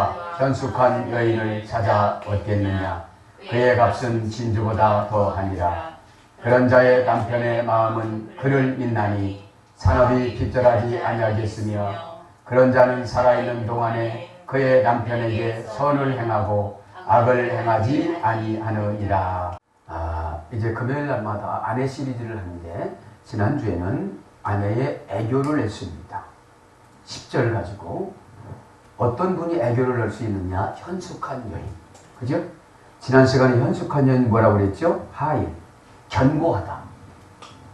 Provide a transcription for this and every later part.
그가 현숙한 여인을 찾아 얻겠느냐. 그의 값은 진주보다 더하니라. 그런 자의 남편의 마음은 그를 믿나니 산업이 핍절하지 아니하겠으며 그런 자는 살아있는 동안에 그의 남편에게 선을 행하고 악을 행하지 아니하느니라. 이제 금요일 날마다 아내 시리즈를 하는데 지난주에는 아내의 애교를 냈습니다. 10절 가지고 어떤 분이 애교를 낼 수 있느냐? 현숙한 여인. 그죠? 지난 시간에 현숙한 여인 뭐라고 그랬죠? 하인. 견고하다.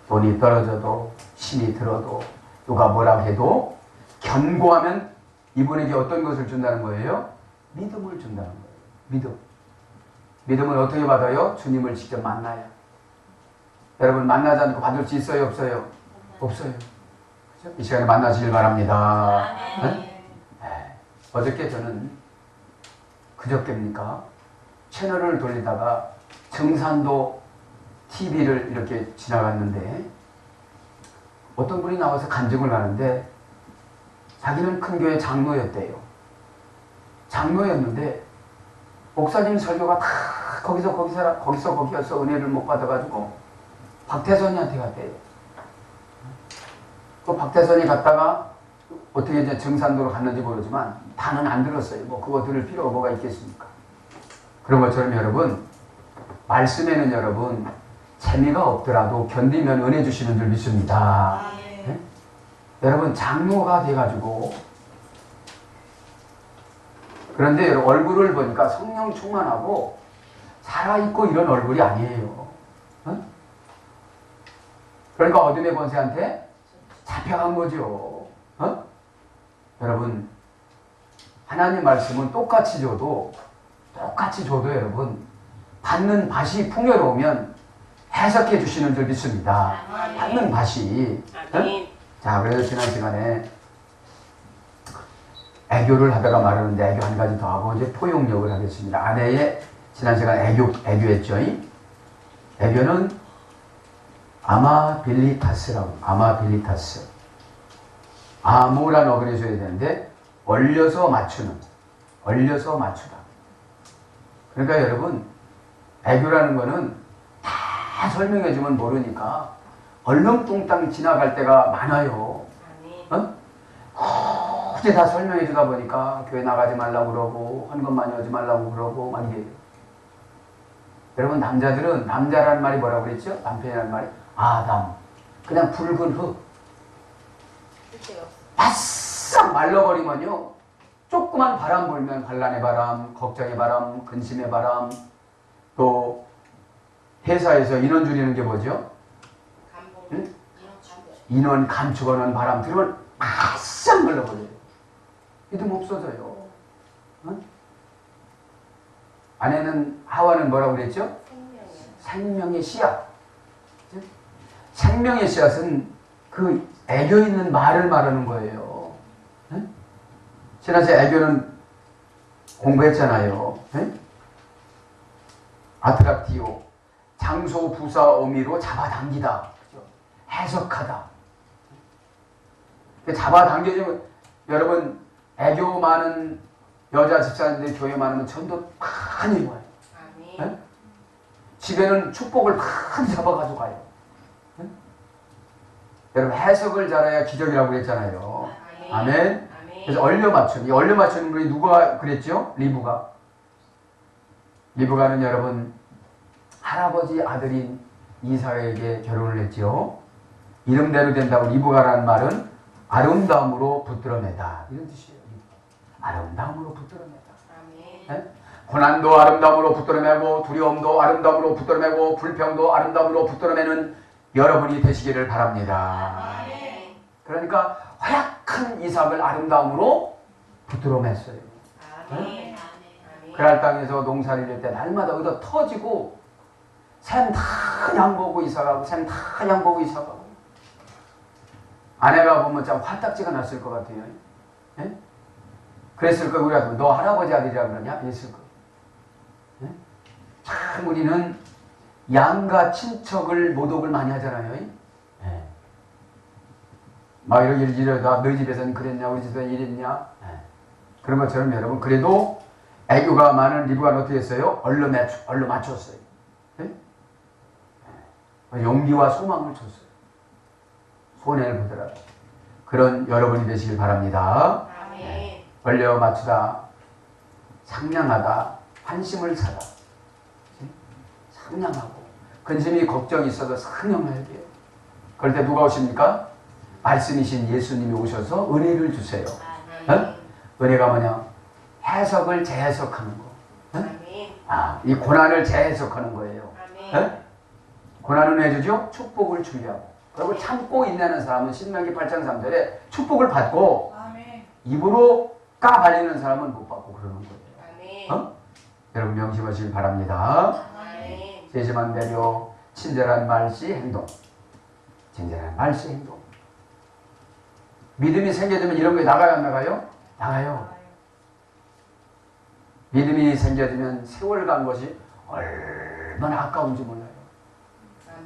돈이 떨어져도 신이 들어도 누가 뭐라고 해도 견고하면 이분에게 어떤 것을 준다는 거예요? 믿음을 준다는 거예요. 믿음. 믿음은 어떻게 받아요? 주님을 직접 만나야. 여러분 만나지 않고 받을 수 있어요? 없어요? 없어요. 그렇죠? 이 시간에 만나시길 바랍니다. 네? 어저께 저는 그저께입니까? 채널을 돌리다가 정산도 TV를 이렇게 지나갔는데 어떤 분이 나와서 간증을 하는데 자기는 큰 교회 장로였대요. 장로였는데 목사님 설교가 다 거기서 은혜를 못 받아가지고 박태선이한테 갔대요. 또 박태선이 갔다가 어떻게 이제 정산도로 갔는지 모르지만 다는 안 들었어요. 뭐 그거 들을 필요가 뭐가 있겠습니까? 그런 것처럼 여러분 말씀에는 여러분 재미가 없더라도 견디면 은혜 주시는 줄 믿습니다. 네? 여러분 장로가 돼가지고 그런데 여러분 얼굴을 보니까 성령 충만하고 살아있고 이런 얼굴이 아니에요. 어? 그러니까 어둠의 권세한테 잡혀간 거죠. 어? 여러분 하나님 말씀은 똑같이 줘도 여러분 받는 밭이 풍요로우면 해석해 주시는 줄 믿습니다. 받는 밭이. 어? 자, 그래서 지난 시간에 애교를 하다가 말하는데 애교 한 가지 더 하고 이제 포용력을 하겠습니다. 아내의 지난 시간에 애교했죠. 애교는 아마빌리타스라고. 아마빌리타스. 아모란 어근에 줘야 되는데 얼려서 맞추는. 얼려서 맞추다. 그러니까 여러분 애교라는 거는 다 설명해주면 모르니까 얼렁뚱땅 지나갈 때가 많아요. 어? 굳이 다 설명해주다 보니까 교회 나가지 말라고 그러고 헌금많이 하지 말라고 그러고 막 이래요. 여러분 남자들은 남자라는 말이 뭐라고 그랬죠? 남편이라는 말이 아담. 그냥 붉은 흙. 바싹 말라버리면요. 조그만 바람 불면 환난의 바람, 걱정의 바람, 근심의 바람, 또 회사에서 인원 줄이는 게 뭐죠? 응? 인원 감축하는 바람 들으면 바싹 말라버려요. 믿음 없어져요. 응? 아내는 하와는 뭐라고 그랬죠? 생명의 씨앗. 생명의 씨앗은 그 애교 있는 말을 말하는 거예요. 응? 지난주에 애교는 공부했잖아요. 응? 아트락티오, 장소, 부사, 어미로 잡아당기다. 그죠? 해석하다. 잡아당겨주면 여러분 애교 많은 여자 집사님들 교회 많으면 전도 많이 와요. 네? 집에는 축복을 많이 잡아가지고 가요. 네? 여러분 해석을 잘해야 기적이라고 그랬잖아요. 아멘. 그래서 얼려 맞춤. 이 얼려 맞추는 분이 누가 그랬죠? 리브가는 여러분 할아버지 아들인 이삭에게 결혼을 했죠. 이름대로 된다고. 리브가라는 말은 아름다움으로 붙들어내다 이런 뜻이에요. 아름다움으로 붙들어내다. 네? 고난도 아름다움으로 붙들어내고 두려움도 아름다움으로 붙들어내고 불평도 아름다움으로 붙들어내는 여러분이 되시기를 바랍니다. 그러니까 허약한 이삭을 아름다움으로 붙들어냈어요. 네? 그랄 땅에서 농사를 질 때 날마다 얻어 터지고 샘 다 양보고 이삭하고 샘 다 양보고 이삭하고. 아내가 보면 참 화딱지가 났을 것 같아요. 네? 그랬을 거예요. 우리가 너 할아버지 아들이라 그러냐? 이랬을 거예요. 네? 참 우리는 양가 친척을 모독을 많이 하잖아요. 네. 막 이러다 너희 집에서는 그랬냐 우리 집에서는 이랬냐. 네. 그런 것처럼 여러분 그래도 애교가 많은 리브가 어떻게 했어요? 얼른 맞췄어요. 네? 용기와 소망을 줬어요. 손해를 보더라도. 그런 여러분이 되시길 바랍니다. 네. 얼려 맞추다, 상냥하다, 환심을 사다. 네? 상냥하고 근심이 걱정이 있어도 상냥해야 돼요. 그럴 때 누가 오십니까? 말씀이신 예수님이 오셔서 은혜를 주세요. 네? 은혜가 뭐냐? 해석을 재해석하는 거. 네? 이 고난을 재해석하는 거예요. 네? 고난은 해주죠? 축복을 주려고. 그리고 참고 인내하는 사람은 신명기 8장 3절에 축복을 받고 입으로 까발리는 사람은 못 받고 그러는 거예요. 여러분 명심하시길 바랍니다. 세심한 배려, 친절한 말씨 행동. 친절한 말씨 행동. 믿음이 생겨지면 이런 게 나가요 안 나가요? 나가요. 믿음이 생겨지면 세월 간 것이 얼마나 아까운지 몰라요.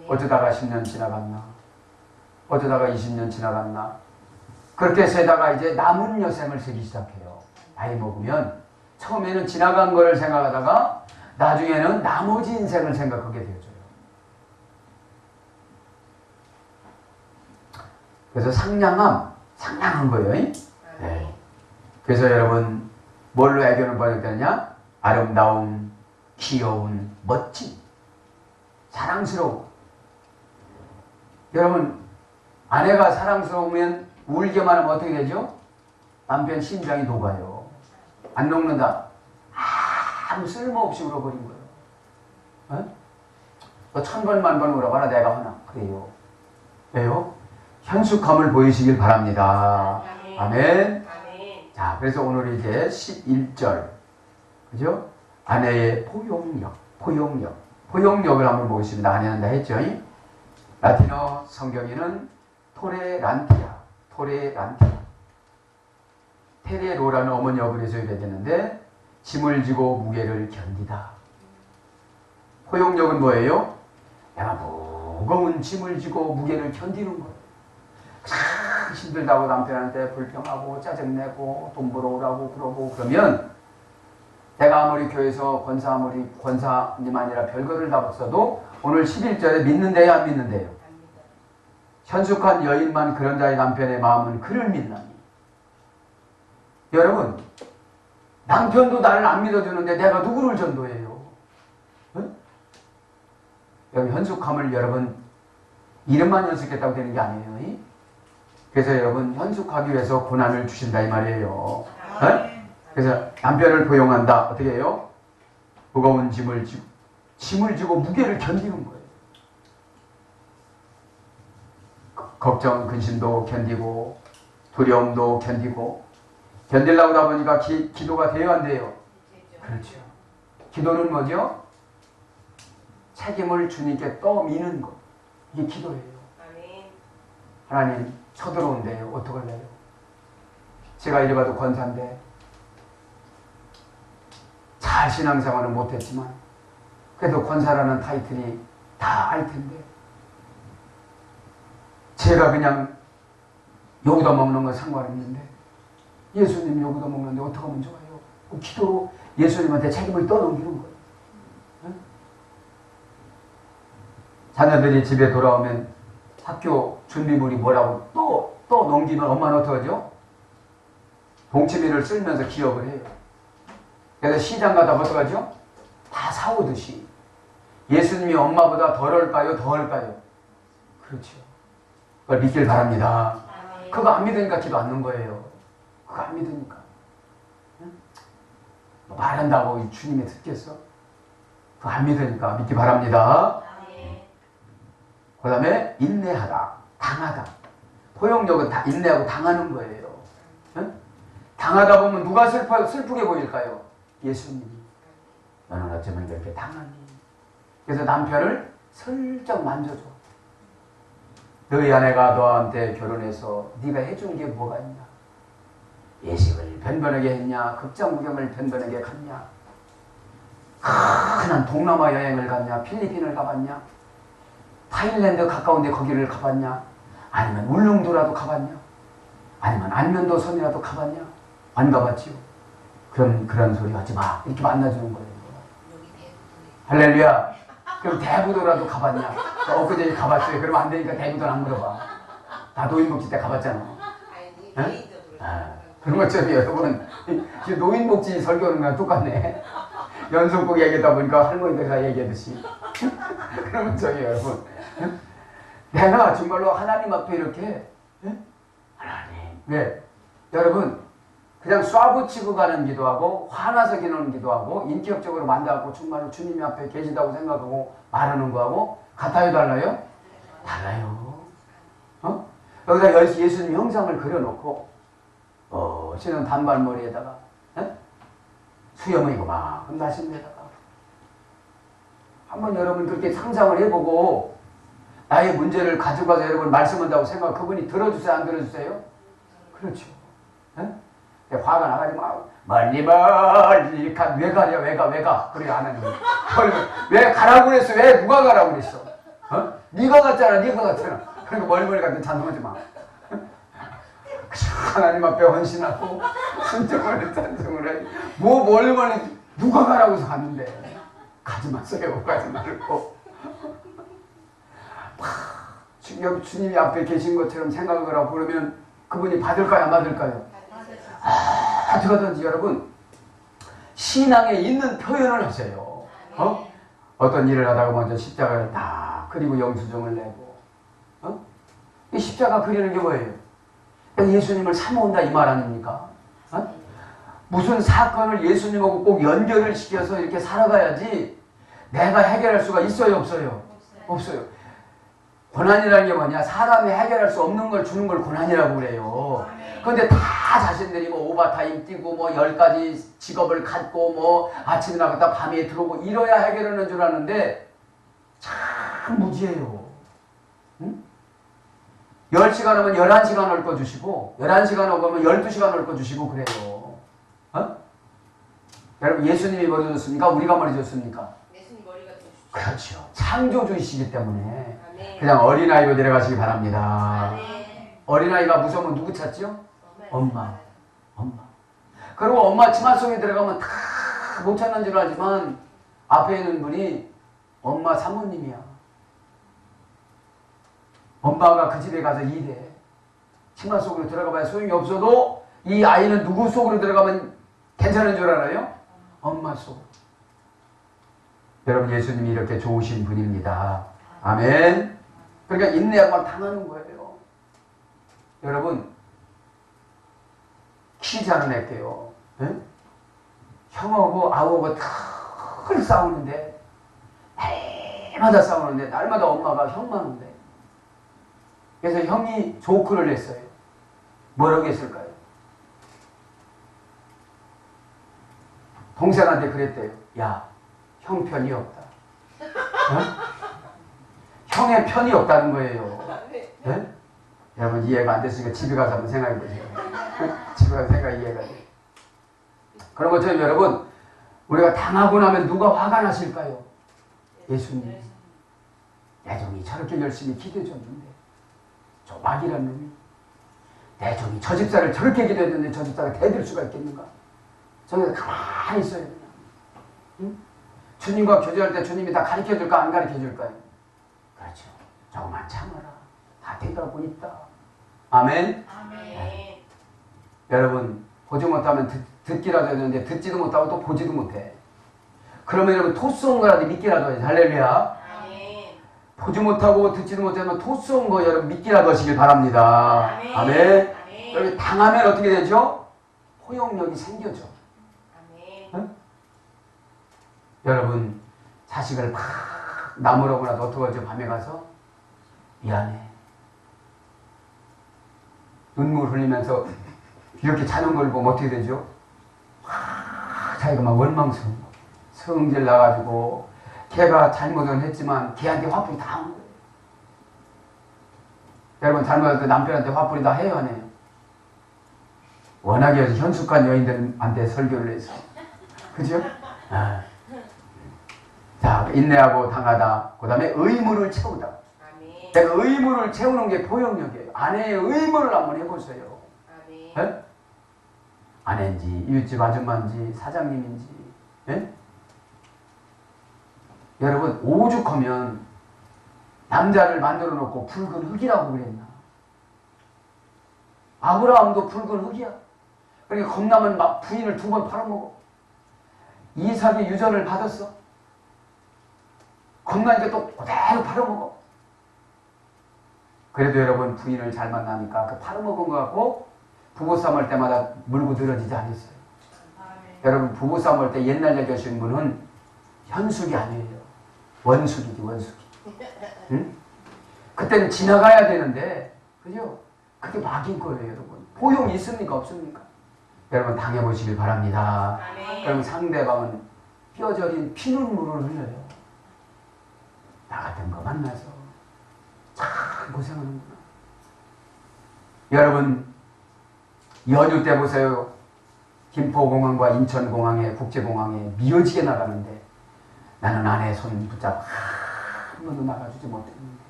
어쩌다가 10년 지나갔나? 어쩌다가 20년 지나갔나? 그렇게 세다가 이제 남은 여생을 세기 시작해요. 나이 먹으면 처음에는 지나간 거를 생각하다가 나중에는 나머지 인생을 생각하게 되어져요. 그래서 상냥한 거예요. 네. 그래서 여러분 뭘로 애교는 번역되느냐? 아름다운, 귀여운, 멋진, 사랑스러운. 여러분 아내가 사랑스러우면 울기만 하면 어떻게 되죠? 남편 심장이 녹아요. 안 녹는다. 아무 쓸모없이 울어버린 거예요. 어? 너 1000번 만번 울어봐라 내가 하나. 그래요. 왜요? 현숙함을 보이시길 바랍니다. 아멘. 자, 그래서 오늘 이제 11절. 그죠? 아내의 포용력을 한번 보겠습니다. 아내는 다 했죠? 라틴어 성경에는 토레란티아. 테레로라는 어머니 어근에 써야 되는데 짐을 지고 무게를 견디다. 포용력은 뭐예요? 내가 무거운 짐을 지고 무게를 견디는 거예요. 참 힘들다고 남편한테 불평하고 짜증내고 돈 벌어오라고 그러고 그러면 내가 아무리 교회에서 권사님 아니라 별거를 다 봤어도 오늘 11절에 믿는데요 안 믿는데요? 현숙한 여인만 그런 자의 남편의 마음은 그를 믿나니. 여러분 남편도 나를 안 믿어주는데 내가 누구를 전도해요? 응? 여러분 현숙함을 여러분 이름만 현숙했다고 되는 게 아니에요. 그래서 여러분 현숙하기 위해서 고난을 주신다 이 말이에요. 응? 그래서 남편을 포용한다. 어떻게 해요? 무거운 짐을 지고 무게를 견디는 거예요. 걱정, 근심도 견디고 두려움도 견디고 견디려고 하다 보니까 기도가 돼요 안 돼요? 그렇죠. 기도는 뭐죠? 책임을 주님께 떠미는 것. 이게 기도예요. 하나님 쳐들어온대요. 어떡할래요? 제가 이래봐도 권사인데 잘 신앙생활은 못했지만 그래도 권사라는 타이틀이 다 알 텐데 제가 그냥 욕도 먹는 건 상관없는데 예수님 욕도 먹는데 어떻게 하면 좋아요? 그 기도로 예수님한테 책임을 떠넘기는 거예요. 응? 자녀들이 집에 돌아오면 학교 준비물이 뭐라고 또 넘기면 엄마는 어떡하죠? 동치미를 쓸면서 기억을 해요. 그래서 시장 가다 어떡하죠? 다 사오듯이. 예수님이 엄마보다 덜할까요? 더할까요? 그렇죠. 그걸 믿길 바랍니다. 그거 안 믿으니까 기도 안 넣는 거예요. 그거 안 믿으니까. 응? 말한다고 주님이 듣겠어? 그거 안 믿으니까 믿기 바랍니다. 그 다음에 인내하다, 당하다. 포용력은 다 인내하고 당하는 거예요. 응? 당하다 보면 누가 슬프게 보일까요? 예수님이. 너는 어쩌면 그렇게 당하니? 그래서 남편을 슬쩍 만져줘. 너희 아내가 너한테 결혼해서 네가 해준 게 뭐가 있냐? 예식을 변변하게 했냐? 극장 구경을 변변하게 갔냐? 큰 동남아 여행을 갔냐? 필리핀을 가봤냐? 타일랜드 가까운데 거기를 가봤냐? 아니면 울릉도라도 가봤냐? 아니면 안면도 섬이라도 가봤냐? 안 가봤지요. 그런 소리 하지 마. 이렇게 만나주는 거예요. 할렐루야. 그럼 대부도라도 가봤냐? 엊그제 가봤어요. 그러면 안 되니까 대부도는 안 물어봐. 다 노인복지 때 가봤잖아. 그런 것처럼 여러분, 노인복지 설교하는 거랑 똑같네. 연속곡 얘기하다 보니까 할머니들이 얘기하듯이. 그러면 여러분, 내가 정말로 하나님 앞에 이렇게, 하나님, 왜? 여러분, 그냥 쏴붙이고 가는 기도하고, 화나서 기도하는 기도하고, 인격적으로 만나고, 정말로 주님 앞에 계시다고 생각하고, 말하는 거하고, 같아요, 달라요? 달라요. 여기다 예수님 형상을 그려놓고, 신은 단발머리에다가, 수염이고 막 나신 데다가 한번 여러분 그렇게 상상을 해보고 나의 문제를 가져가서 여러분 말씀한다고 생각 그분이 들어주세요 안 들어주세요? 그렇죠. 화가 나가지고 막 멀리 왜 가냐 왜 가 그래 하나님 왜 가라고 그랬어 왜 누가 가라고 그랬어 네가 갔잖아 그러니까 멀리 갔더니 찬송하지 마 하나님 앞에 헌신하고 순종을 찬송을 해. 멀리 누가 가라고 해서 갔는데 가지 마세요. 가지 말고 여기 주님이 앞에 계신 것처럼 생각을 하고 그러면 그분이 받을까요 안 받을까요? 어떻게든지 여러분 신앙에 있는 표현을 하세요. 어떤 일을 하다가 먼저 십자가를 다 그리고 영수증을 내고 이 십자가 그리는 게 뭐예요? 예수님을 사모은다 이 말 아닙니까? 무슨 사건을 예수님하고 꼭 연결을 시켜서 이렇게 살아가야지 내가 해결할 수가 있어요 없어요? 없어요. 고난이라는 게 뭐냐? 사람이 해결할 수 없는 걸 주는 걸 고난이라고 그래요. 그런데 다 자신들이 뭐 오버타임 뛰고 뭐 10가지 직업을 갖고 뭐 아침에 나갔다 밤에 들어오고 이래야 해결하는 줄 아는데 참 무지해요. 응? 10시간 오면 11시간 얽어주시고 11시간 오면 12시간 얽어주시고 그래요. 여러분 예수님이 머리 줬습니까? 우리가 머리 줬습니까? 예수님 머리가 줬죠. 그렇죠. 창조주이시기 때문에 아멘. 그냥 어린아이로 내려가시기 바랍니다. 아멘. 어린아이가 무서우면 누구 찾지요? 엄마. 그리고 엄마 치마 속에 들어가면 다 못 찾는 줄 알지만 앞에 있는 분이 엄마 사모님이야. 엄마가 그 집에 가서 일해. 치마 속으로 들어가 봐야 소용이 없어도 이 아이는 누구 속으로 들어가면 괜찮은 줄 알아요? 엄마 속. 여러분 예수님이 이렇게 좋으신 분입니다. 아멘. 그러니까 인내하고 당하는 거예요. 여러분 퀴즈 하나 낼게요. 네? 형하고 아우하고 늘 싸우는데 날마다 싸우는데 날마다 엄마가 형만 온대. 그래서 형이 조크를 했어요. 뭐라고 했을까요? 동생한테 그랬대요. 야, 형 편이 없다. 형의 편이 없다는 거예요. 네? 여러분 이해가 안 됐으니까 집에 가서 한번 생각해 보세요. 집에 가서 이해가 돼요. 그런 것처럼 여러분 우리가 당하고 나면 누가 화가 나실까요? 예수님. 내 종이 저렇게 열심히 기도해줬는데 저 마귀란 놈이 내 종이 저 집사를 저렇게 기도했는데 저 집사가 대들 수가 있겠는가? 저기서 가만히 있어야 되냐? 응? 주님과 교제할 때 주님이 다 가르쳐줄까 안 가르쳐줄까요? 그렇죠. 조금만 참아라. 다 되돌아보고 있다. 아멘? 아멘. 여러분 보지 못하면 듣기라도 했는데 듣지도 못하고 또 보지도 못해. 그러면 여러분 토스 온 거라도 믿기라도 해야지. 할렐루야. 아멘. 보지 못하고 듣지도 못하면 토스 온 거 여러분 믿기라도 하시길 바랍니다. 아멘. 아멘. 아멘. 여러분 당하면 어떻게 되죠? 포용력이 생겨져. 아멘. 응? 여러분 자식을 막 나무라고라도 어떡하죠? 밤에 가서 미안해. 눈물 흘리면서 이렇게 자는 걸 보면 어떻게 되죠? 자기가 막 원망스러운 거. 성질 나가지고 걔가 잘못은 했지만 걔한테 화풀이 다 한 거예요. 여러분 잘못할 때 남편한테 화풀이 다 해요 안 해요? 워낙에 현숙한 여인들한테 설교를 해서 그죠? 자 인내하고 당하다 그 다음에 의무를 채우다. 아멘. 내가 의무를 채우는 게 포용력이에요. 아내의 의무를 한번 해보세요. 아멘. 네? 아내인지 이웃집 아줌마인지 사장님인지. 예? 여러분 오죽하면 남자를 만들어 놓고 붉은 흙이라고 그랬나. 아브라함도 붉은 흙이야. 그러니까 겁나면 막 부인을 2번 팔아먹어. 이삭이 유전을 받았어. 겁나니까 또 그대로 팔아먹어. 그래도 여러분 부인을 잘 만나니까 그 팔아먹은 거 갖고 부부싸움 할 때마다 물고 늘어지지 않았어요. 여러분 부부싸움 할 때 옛날 얘기 하신 분은 현숙이 아니에요. 원숙이지 원숙이. 응? 그때는 지나가야 되는데 그죠? 그게 막인 거예요 여러분. 포용이 있습니까 없습니까? 여러분 당해보시길 바랍니다. 그럼 상대방은 뼈저린 피눈물을 흘려요. 나 같은 거 만나서 참 고생하는구나. 여러분 연휴 때 보세요. 김포공항과 인천공항에 국제공항에 미어지게 나가는데 나는 아내 손 붙잡고 한 번도 나가주지 못했는데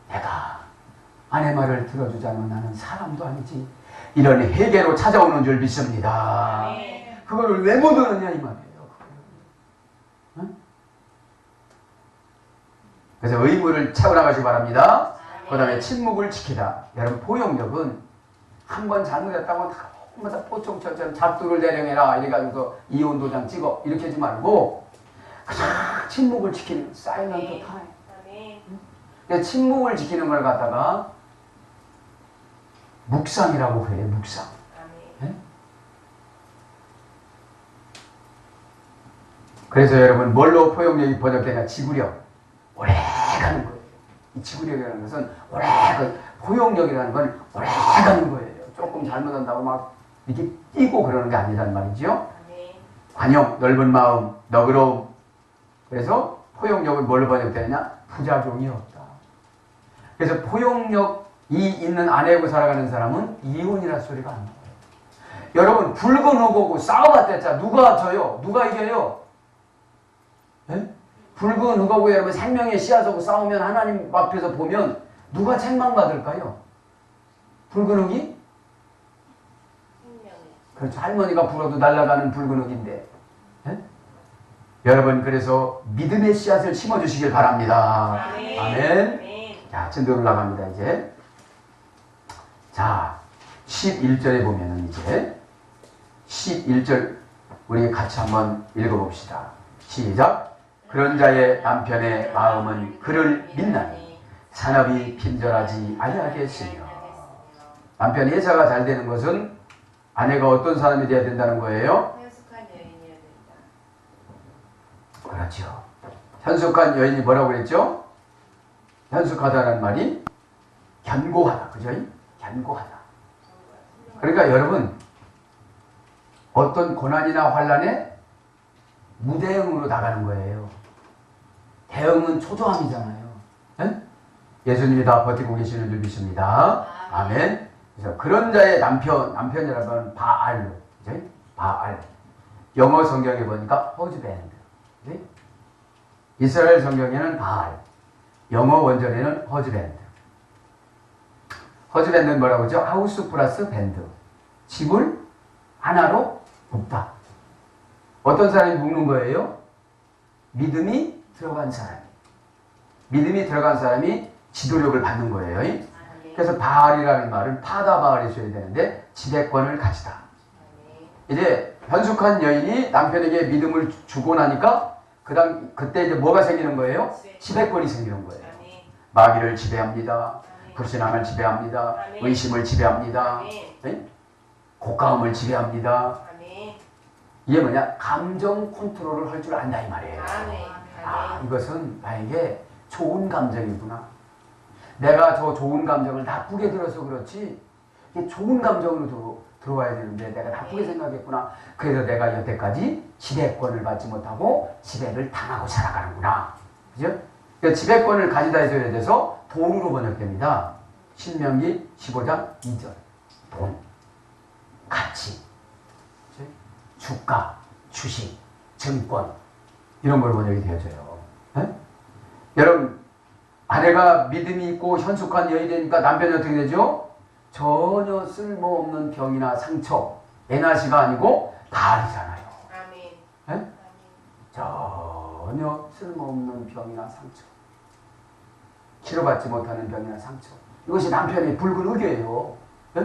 내가 아내 말을 들어주지 않으면 나는 사람도 아니지. 이런 회개로 찾아오는 줄 믿습니다. 그거를 왜 못 얻느냐 이 말이에요. 응? 그래서 의무를 채워나가시기 바랍니다. 그 다음에 침묵을 지키다. 여러분 포용력은 한 번 잘못했다고 한번 포청처럼 잡두를 대령해라 이래가지고 이혼 도장 찍어 이렇게 하지 말고 그냥 침묵을 지키는 사일런트 타임. 침묵을 지키는 걸 갖다가 묵상이라고 해요. 묵상. 네? 그래서 여러분 뭘로 포용력이 번역되냐. 지구력. 오래 가는 거예요. 이 지구력이라는 것은 오래 포용력이라는 건 오래 가는 거예요. 조금 잘못한다고 막 이렇게 뛰고 그러는 게 아니란 말이죠. 관용, 넓은 마음, 너그러움. 그래서 포용력은 뭘로 번역되느냐. 부작용이 없다. 그래서 포용력이 있는 아내하고 살아가는 사람은 이혼이라는 소리가 안 나와요. 여러분 붉은 흙하고 싸워봤댔자 누가 져요? 누가 이겨요? 네? 붉은 흙하고 여러분 생명의 씨앗하고 싸우면 하나님 앞에서 보면 누가 책망받을까요? 붉은 흙이? 그렇죠. 할머니가 불어도 날아가는 붉은 흙인데. 네? 여러분 그래서 믿음의 씨앗을 심어주시길 바랍니다. 아멘. 자, 진도로 나갑니다 이제. 자, 11절에 보면은 이제 11절 우리 같이 한번 읽어봅시다. 시작. 그런 자의 남편의 마음은 그를 믿나니 산업이 빈절하지 아니하겠으며. 남편 예사가 잘 되는 것은 아내가 어떤 사람이 되어야 된다는 거예요? 현숙한 여인이어야 된다. 그렇죠. 현숙한 여인이 뭐라고 그랬죠? 현숙하다는 말이 견고하다. 그죠? 견고하다. 그러니까 여러분 어떤 고난이나 환난에 무대응으로 나가는 거예요. 대응은 초조함이잖아요. 네? 예수님이 다 버티고 계시는 줄 믿습니다. 아멘. 그래서 그런 자의 남편이라는 건 바알로. 그죠? 바알. 영어 성경에 보니까 허즈밴드. 그죠? 이스라엘 성경에는 바알. 영어 원전에는 허즈밴드. 허즈밴드는 뭐라고 하죠? 하우스 플러스 밴드. 집을 하나로 묶다. 어떤 사람이 묶는 거예요? 믿음이 들어간 사람. 믿음이 들어간 사람이 지도력을 받는 거예요. 그래서 바알이라는 말은 파다 바알이 써야 되는데 지배권을 가지다. 이제 현숙한 여인이 남편에게 믿음을 주고 나니까 그때 이제 뭐가 생기는 거예요? 지배권이 생기는 거예요. 마귀를 지배합니다. 불신앙을 지배합니다. 의심을 지배합니다. 네? 고가움을 지배합니다. 이게 뭐냐? 감정 컨트롤을 할 줄 안다 이 말이에요. 아, 이것은 나에게 좋은 감정이구나. 내가 저 좋은 감정을 나쁘게 들어서 그렇지 이게 좋은 감정으로 들어와야 되는데 내가 나쁘게 생각했구나. 그래서 내가 여태까지 지배권을 받지 못하고 지배를 당하고 살아가는구나. 그죠? 그러니까 지배권을 가지다 해줘야 돼서 돈으로 번역됩니다. 신명기 15장 2절. 돈, 가치, 주가, 주식, 증권 이런 걸 번역이 되어져요. 네? 여러분 아내가 믿음이 있고 현숙한 여인이 되니까 남편이 어떻게 되죠? 전혀 쓸모없는 병이나 상처 에나시가 아니고 바알이잖아요. 아멘. 예? 전혀 쓸모없는 병이나 상처, 치료받지 못하는 병이나 상처, 이것이 남편의 붉은 의견이에요. 예?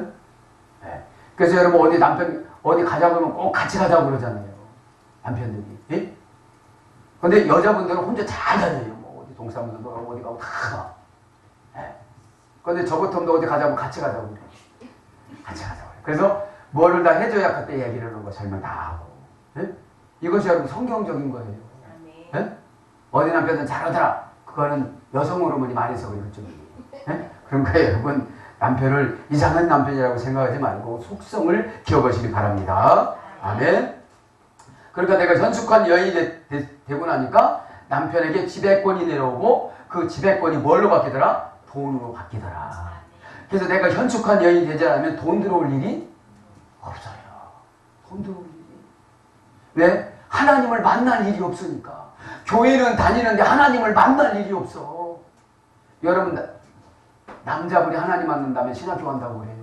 예. 그래서 여러분 어디 남편 어디 가자고 하면 꼭 같이 가자고 그러잖아요. 남편들이. 예? 근데 여자분들은 혼자 잘 다녀요. 뭐 어디 동사무소 가고 어디 가고 다 가. 예. 근데 저 같으면 어디 가자고 같이 가자고 그래. 같이 가자고 그래. 그래서 뭐를 다 해줘야 그때 얘기를 하는 거 설명 다 하고. 예? 이것이 여러분 성경적인 거예요. 아멘. 예? 어디 남편은 잘하더라. 그거는 여성 호르몬이 많이 서 그런 쪽이에요. 예? 그러니까 여러분 남편을 이상한 남편이라고 생각하지 말고 속성을 기억하시기 바랍니다. 아멘. 그러니까 내가 현숙한 여인이 되고 나니까 남편에게 지배권이 내려오고 그 지배권이 뭘로 바뀌더라? 돈으로 바뀌더라. 그래서 내가 현숙한 여인이 되지 않으면 돈 들어올 일이 없어요. 돈 들어올 일이. 왜? 하나님을 만날 일이 없으니까. 교회는 다니는데 하나님을 만날 일이 없어. 여러분 남자분이 하나님 만난다면 신학교 간다고 그래요.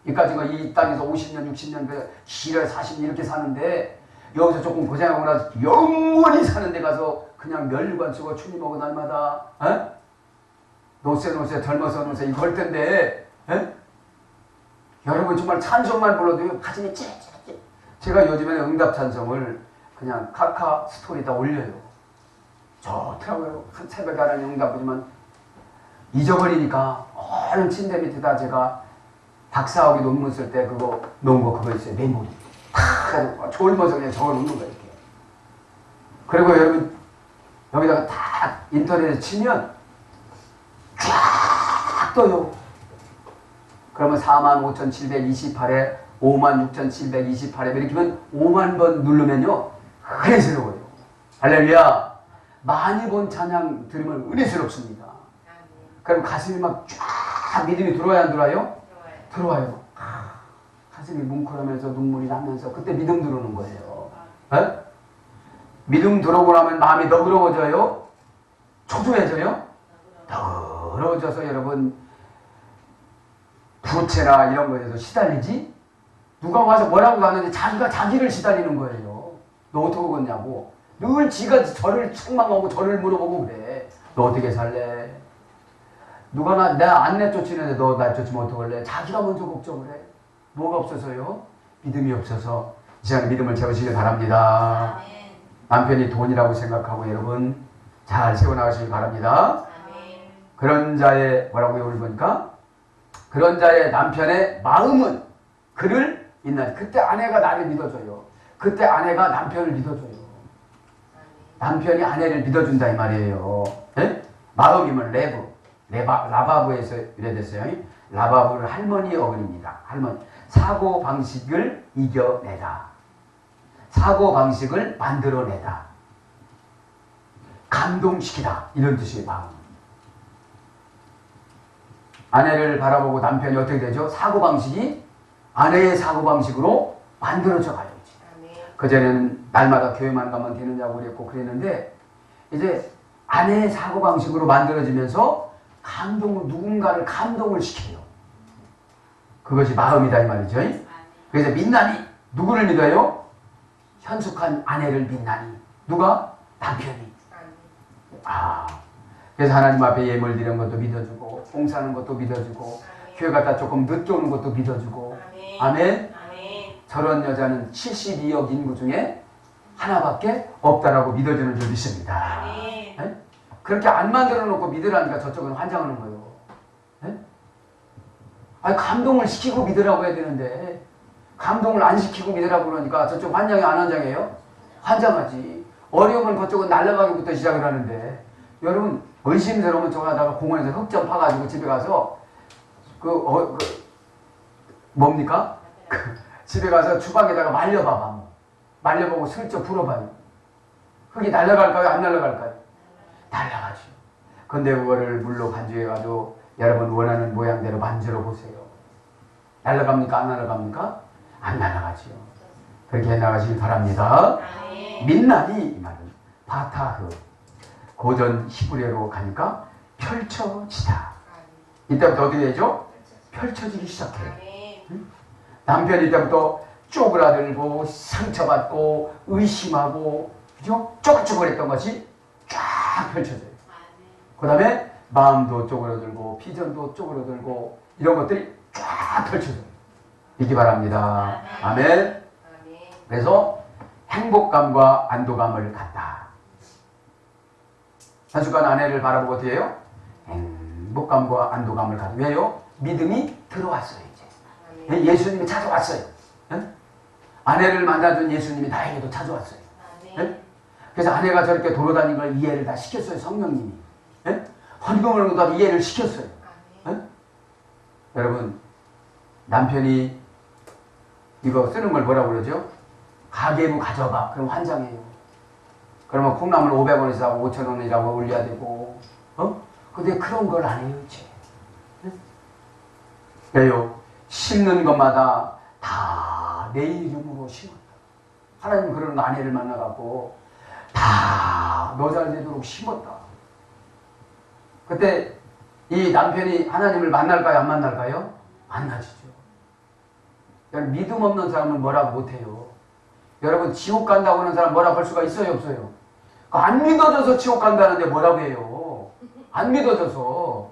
이까지가 이 땅에서 50년 60년 길을 40년 이렇게 사는데 여기서 조금 고생하고 나서 영원히 사는 데 가서 그냥 멸관 쓰고 주님하고 날마다 노세 젊어서 노세 이거 할 텐데 여러분 정말 찬송만 불러도 가슴이 찌릿찌릿. 제가 요즘에는 응답 찬송을 그냥 카카 스토리다 올려요. 좋더라고요. 한 새벽에 하나님 응답 보지만 잊어버리니까 얼른 침대 밑에다 제가 박사학위 논문 쓸 때 그거 놓은 거 그거 있어요. 메모리. 다 졸면서 그냥 적어놓는 거예요. 이렇게. 그리고 여러분 여기다가 다 인터넷에 치면 쫙 떠요. 그러면 45,728에 56,728에 이렇게 하면 5만 번 누르면요 은혜스러워요. 할렐루야. 많이 본 찬양 들으면 은혜스럽습니다. 그럼 가슴이 막 쫙 믿음이 들어와야 안 들어와요? 들어와요. 가슴이 뭉클하면서 눈물이 나면서 그때 믿음 들어오는 거예요. 에? 믿음 들어오고 나면 마음이 너그러워져요? 초조해져요? 너그러워져서 여러분 부채나 이런 거에서 시달리지? 누가 와서 뭐라고 하는데 자기가 자기를 시달리는 거예요. 너 어떻게 걷냐고. 늘 지가 저를 책망하고 저를 물어보고 그래. 너 어떻게 살래? 누가 나 안 내쫓이는데 너 나 쫓으면 어떡할래? 자기가 먼저 걱정을 해. 뭐가 없어서요? 믿음이 없어서 이 시간에 믿음을 채우시길 바랍니다. 아멘. 남편이 돈이라고 생각하고 여러분 잘 세워나가시길 바랍니다. 아멘. 그런 자의 뭐라고요? 우리 보니까 그런 자의 남편의 마음은 그를 믿나. 그때 아내가 나를 믿어줘요. 그때 아내가 남편을 믿어줘요. 남편이 아내를 믿어준다 이 말이에요. 네? 마음이면 라바브에서 유래됐어요. 라바브는 할머니의 어근입니다. 할머니. 사고 방식을 이겨내다. 사고 방식을 만들어내다. 감동시키다. 이런 뜻의 마음. 아내를 바라보고 남편이 어떻게 되죠? 사고 방식이 아내의 사고 방식으로 만들어져 가요. 그전에는 날마다 교회만 가면 되느냐고 그랬고 그랬는데 이제 아내의 사고방식으로 만들어지면서 누군가를 감동을 시켜요. 그것이 마음이다 이 말이죠. 그래서 민나니 누구를 믿어요? 현숙한 아내를 믿나니. 누가? 남편이. 그래서 하나님 앞에 예물 드리는 것도 믿어주고 봉사하는 것도 믿어주고 교회 갔다 조금 늦게 오는 것도 믿어주고. 아멘. 저런 여자는 72억 인구 중에 하나밖에 없다라고 믿어주는 줄 믿습니다. 네? 그렇게 안 만들어 놓고 믿으라니까 저쪽은 환장하는 거예요. 네? 아니, 감동을 시키고 믿으라고 해야 되는데 감동을 안 시키고 믿으라고 그러니까 저쪽 환장이 안 환장해요? 환장하지. 어려우면 그쪽은 날아가기부터 시작을 하는데 여러분 의심스러우면 저거 하다가 공원에서 흙점 파가지고 집에 가서 뭡니까? 집에 가서 주방에다가 말려봐봐. 말려보고 슬쩍 불어봐요. 흙이 날아갈까요? 안 날아갈까요? 날아가죠. 근데 그거를 물로 반죽해가지고 여러분 원하는 모양대로 만들어 보세요. 날아갑니까? 안 날아갑니까? 안 날아가지요. 그렇게 해나가시길 바랍니다. 민나니 이 말은 바타흐 고전 히브리어로 가니까 펼쳐지다. 이때부터 어떻게 되죠? 펼쳐지기 시작해요. 남편이 때부터 쪼그라들고 상처받고 의심하고 그죠? 쪼글쪼글했던 것이 쫙 펼쳐져요. 그 다음에 마음도 쪼그라들고 비전도 쪼그라들고 이런 것들이 쫙 펼쳐져요. 이기 바랍니다. 아멘. 아멘. 그래서 행복감과 안도감을 갖다. 한순간 아내를 바라보고 어떻게 해요? 행복감과 안도감을 갖다. 왜요? 믿음이 들어왔어요. 이제 예수님이 찾아왔어요. 예? 아내를 만나준 예수님이 나에게도 찾아왔어요. 예? 그래서 아내가 저렇게 돌아다니는 걸 이해를 다 시켰어요. 성령님이. 예? 헌금을 다 이해를 시켰어요. 예? 여러분 남편이 이거 쓰는 걸 뭐라고 그러죠? 가계부 가져가. 그럼 환장해요. 그러면 콩나물 500원에서 사고 5,000원이라고 올려야 되고 근데 그런 걸 안 해요. 이제. 예? 왜요? 심는 것마다 다 내 이름으로 심었다. 하나님 그런 아내를 만나갖고 다 너 잘 되도록 심었다. 그때 이 남편이 하나님을 만날까요? 안 만날까요? 만나지죠. 여러분 믿음 없는 사람은 뭐라고 못해요. 여러분 지옥 간다고 하는 사람 뭐라고 할 수가 있어요? 없어요? 안 믿어져서 지옥 간다는데 뭐라고 해요? 안 믿어져서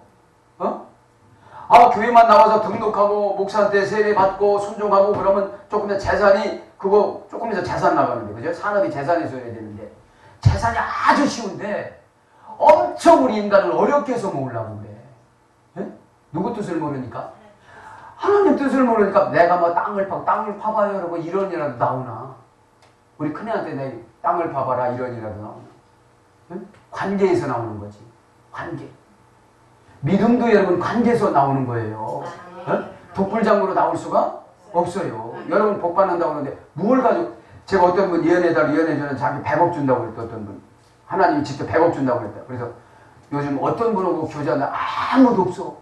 교회만 나와서 등록하고 목사한테 세례 받고 순종하고 그러면 조금 재산이 그거 조금 있어 재산 나가는데 그죠? 산업이 재산에서 해야 되는데 재산이 아주 쉬운데 엄청 우리 인간을 어렵게 해서 모으려고 그래. 예? 누구 뜻을 모르니까? 하나님 뜻을 모르니까 내가 뭐 땅을 파봐요 여러분 이런이라도 나오나? 우리 큰애한테 내 땅을 파봐라 이런이라도 나오나? 예? 관계에서 나오는 거지. 관계. 믿음도 여러분 관계에서 나오는 거예요. 독불장으로 나올 수가 없어요. 여러분 복 받는다고 하는데 뭘 가지고 제가 어떤 분 예언해달라고 예언해주는 자기 100억 준다고 그랬다. 어떤 분 하나님이 직접 100억 준다고 그랬다. 그래서 요즘 어떤 분하고 교제하는데 아무도 없어.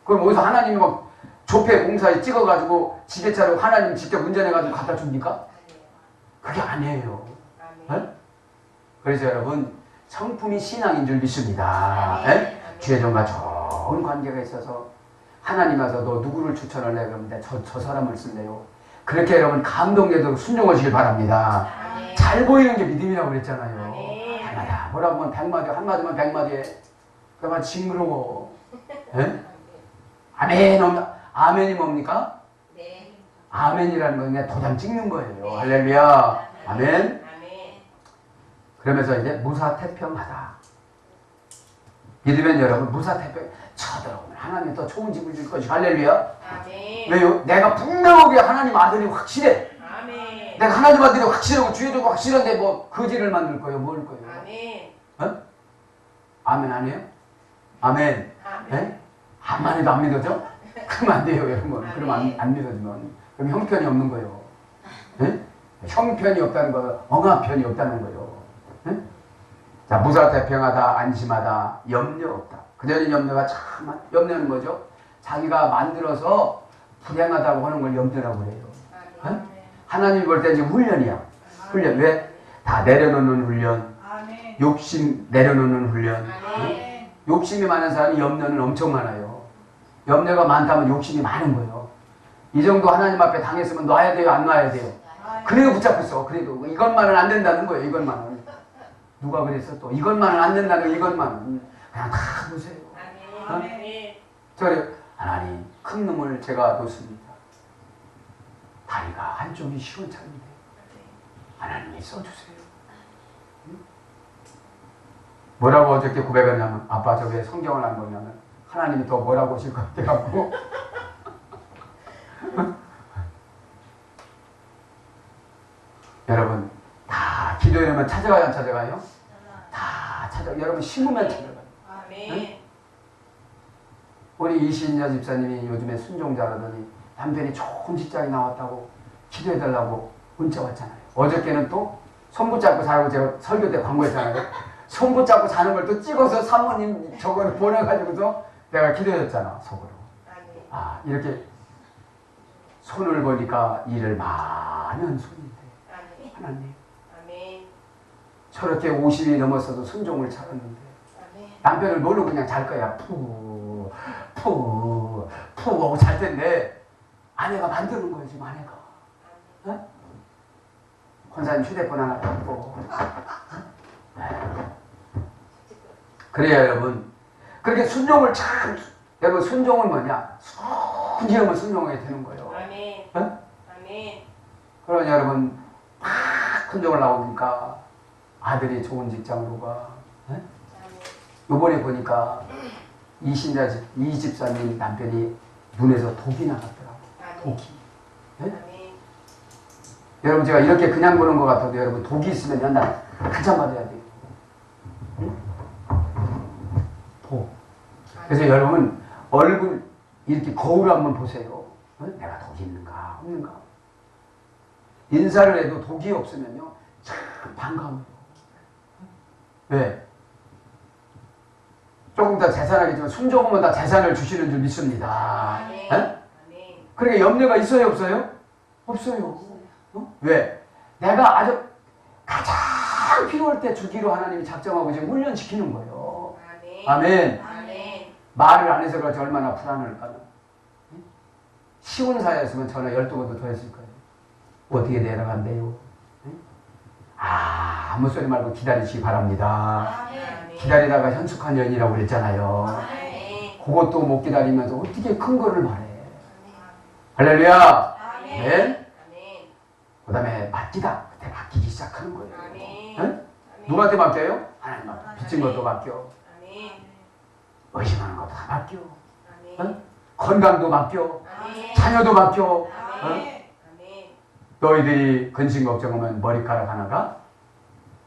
그럼 어디서 하나님이 막 조폐 공사에 찍어가지고 지게차로 하나님 직접 운전해가지고 갖다 줍니까? 그게 아니에요. 그래서 여러분 성품이 신앙인 줄 믿습니다. 주의종과 좋은 관계가 있어서 하나님 와서 너 누구를 추천을 해? 그러면 저 사람을 쓸래요. 그렇게 여러분 감동되도록 순종하시길 바랍니다. 잘 보이는 게 믿음이라고 그랬잖아요. 한마디 뭐라고 하면 100마디 한마디면 100마디에 그만 징그러워. 아멘이 뭡니까? 네. 아멘이라는 건 그냥 도장 찍는 거예요. 할렐루야. 아멘. 그러면서 이제 무사태평하다. 믿으면 여러분 무사태평 쳐들어오면 하나님 더 좋은 집을 줄 것이 할렐루야. 아멘. 왜요? 내가 분명하게 하나님 아들이 확실해. 아멘. 내가 하나님 아들이 확실하고 주의도 확실한데 뭐 거지를 만들 거예요? 뭘 거예요? 아멘. 아멘 안 해요? 아멘. 아멘. 암만 해도 안 믿어져? 그러면 안 돼요 여러분. 그러면 안 믿어지면 그럼 형편이 없는 거예요. 형편이 없다는 거 억압편이 없다는 거예요. 자, 무사태평하다, 안심하다, 염려 없다. 그대는 염려가 참, 염려는 뭐죠? 자기가 만들어서 불행하다고 하는 걸 염려라고 그래요. 하나님이 볼 때 지금 훈련이야. 훈련. 왜? 다 내려놓는 훈련. 욕심 내려놓는 훈련. 욕심이 많은 사람이 염려는 엄청 많아요. 염려가 많다면 욕심이 많은 거예요. 이 정도 하나님 앞에 당했으면 놔야 돼요? 안 놔야 돼요? 그래도 붙잡고 있어. 그래도 이것만은 안 된다는 거예요. 이것만은. 누가 그랬어 또 이것만은 안 된다는 이것만은 그냥 다 보세요. 저래 하나님 큰 놈을 제가 놓습니다. 다리가 한쪽이 시원찮은데 하나님이 써주세요. 뭐라고 어저께 고백했냐면 아빠 저게 성경을 안 보냐면 하나님이 더 뭐라고 하실 것 같아갖고 여러분 다 기도해내면 찾아가요 안 찾아가요? 다 찾아가요. 여러분 심으면 찾아가요. 응? 우리 이신여 집사님이 요즘에 순종자라더니 남편이 좋은 직장이 나왔다고 기도해달라고 문자 왔잖아요. 어저께는 또 손 붙잡고 자라고 제가 설교 때 광고했잖아요. 손 붙잡고 자는 걸 또 찍어서 사모님 저거를 보내가지고서 내가 기도했잖아 속으로. 아 이렇게 손을 보니까 일을 많이 한 손인데 하나님 저렇게 50이 넘었어도 순종을 차렸는데 남편을 모르고 그냥 잘 거야 푸 하고 잘 텐데 아내가 만드는 거예요, 지금 아내가. 어? 권사님 휴대폰 하나 갖고. 그래야 여러분. 그렇게 순종을 참, 여러분 순종은 뭐냐? 순종을 순종하게 되는 거예요. 아멘. 어? 아멘. 그러니 여러분, 막 순종을 나오니까 아들이 좋은 직장으로 가. 어? 요번에 보니까 이 집사님 남편이 눈에서 독이 나갔더라고. 독이. 네? 여러분 제가 이렇게 그냥 보는 것 같아도 여러분 독이 있으면 연날 한참 맞아야 돼요. 응? 독. 그래서 여러분 얼굴 이렇게 거울 한번 보세요. 어? 내가 독이 있는가 없는가. 인사를 해도 독이 없으면요 참 반가워요. 왜? 조금 더 재산하겠지만 순종하면 다 재산을 주시는 줄 믿습니다. 그러니까 염려가 있어요 없어요? 없어요. 어? 왜? 내가 아주 가장 필요할 때 주기로 하나님이 작정하고 지금 훈련시키는 거예요. 아멘. 아멘. 말을 안 해서 그렇지 얼마나 불안할까요? 쉬운 사회였으면 전화 12번도 더 했을 거예요. 어떻게 내려간대요? 아무 소리 말고 기다리시기 바랍니다. 기다리다가 현숙한 연이라고 그랬잖아요. 그것도 못 기다리면서 어떻게 큰 거를 말해. 할렐루야. 네. 그 다음에 맡기다. 그때 맡기기 시작하는 거예요. 응? 누구한테 맡겨요? 하나님한테. 빚진 것도 맡겨. 의심하는 것도 다 맡겨. 응? 건강도 맡겨. 자녀도 맡겨. 응? 너희들이 근심 걱정하면 머리카락 하나가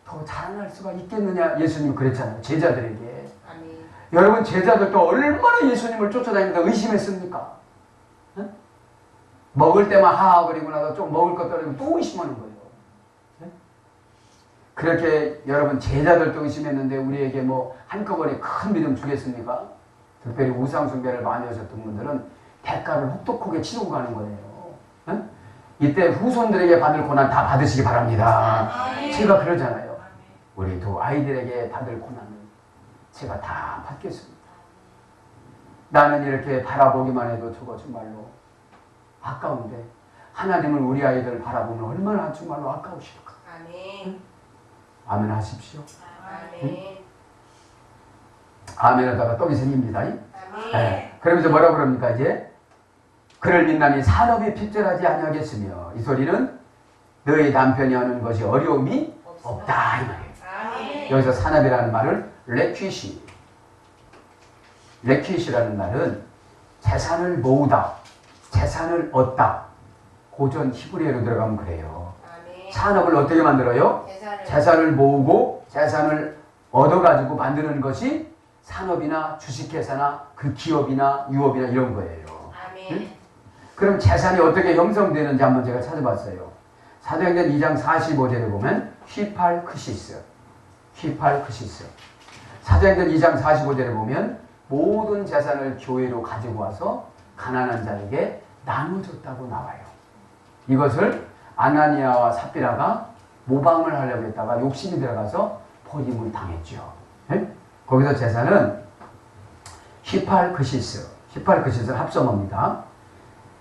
더 자라날 수가 있겠느냐. 예수님 그랬잖아요. 제자들에게. 여러분 제자들도 얼마나 예수님을 쫓아다니면서 의심했습니까? 응? 먹을 때만 하하거리고 나서 좀 먹을 것 떨어지면 또 의심하는 거예요. 응? 그렇게 여러분 제자들도 의심했는데 우리에게 뭐 한꺼번에 큰 믿음 주겠습니까? 특별히 우상숭배를 많이 하셨던 분들은 대가를 혹독하게 치르고 가는 거예요. 응? 이때 후손들에게 받을 고난 다 받으시기 바랍니다. 제가 그러잖아요. 우리 두 아이들에게 받을 고난을 제가 다 받겠습니다. 나는 이렇게 바라보기만 해도 저거 정말로 아까운데 하나님은 우리 아이들 바라보면 얼마나 정말로 아까우실까. 아멘. 아멘 하십시오. 아멘. 응? 아멘 하다가 떡이 생깁니다. 아멘. 네. 그러면서 뭐라고 그럽니까 이제? 그를 믿나니 산업이 핍절하지 아니하겠으며 이 소리는 너희 남편이 하는 것이 어려움이 없다 이 말이에요. 여기서 산업이라는 말을 레퀴시라는 말은 재산을 모으다, 재산을 얻다. 고전 히브리어로 들어가면 그래요. 산업을 어떻게 만들어요? 재산을 모으고 재산을 얻어가지고 만드는 것이 산업이나 주식회사나 그 기업이나 유업이나 이런 거예요. 응? 그럼 재산이 어떻게 형성되는지 한번 제가 찾아봤어요. 사도행전 2장 45절에 보면 휘팔크시스. 사도행전 2장 45절에 보면 모든 재산을 교회로 가지고 와서 가난한 자에게 나눠줬다고 나와요. 이것을 아나니아와 삽비라가 모방을 하려고 했다가 욕심이 들어가서 버림을 당했죠. 네? 거기서 재산은 휘팔크시스는 합성어입니다.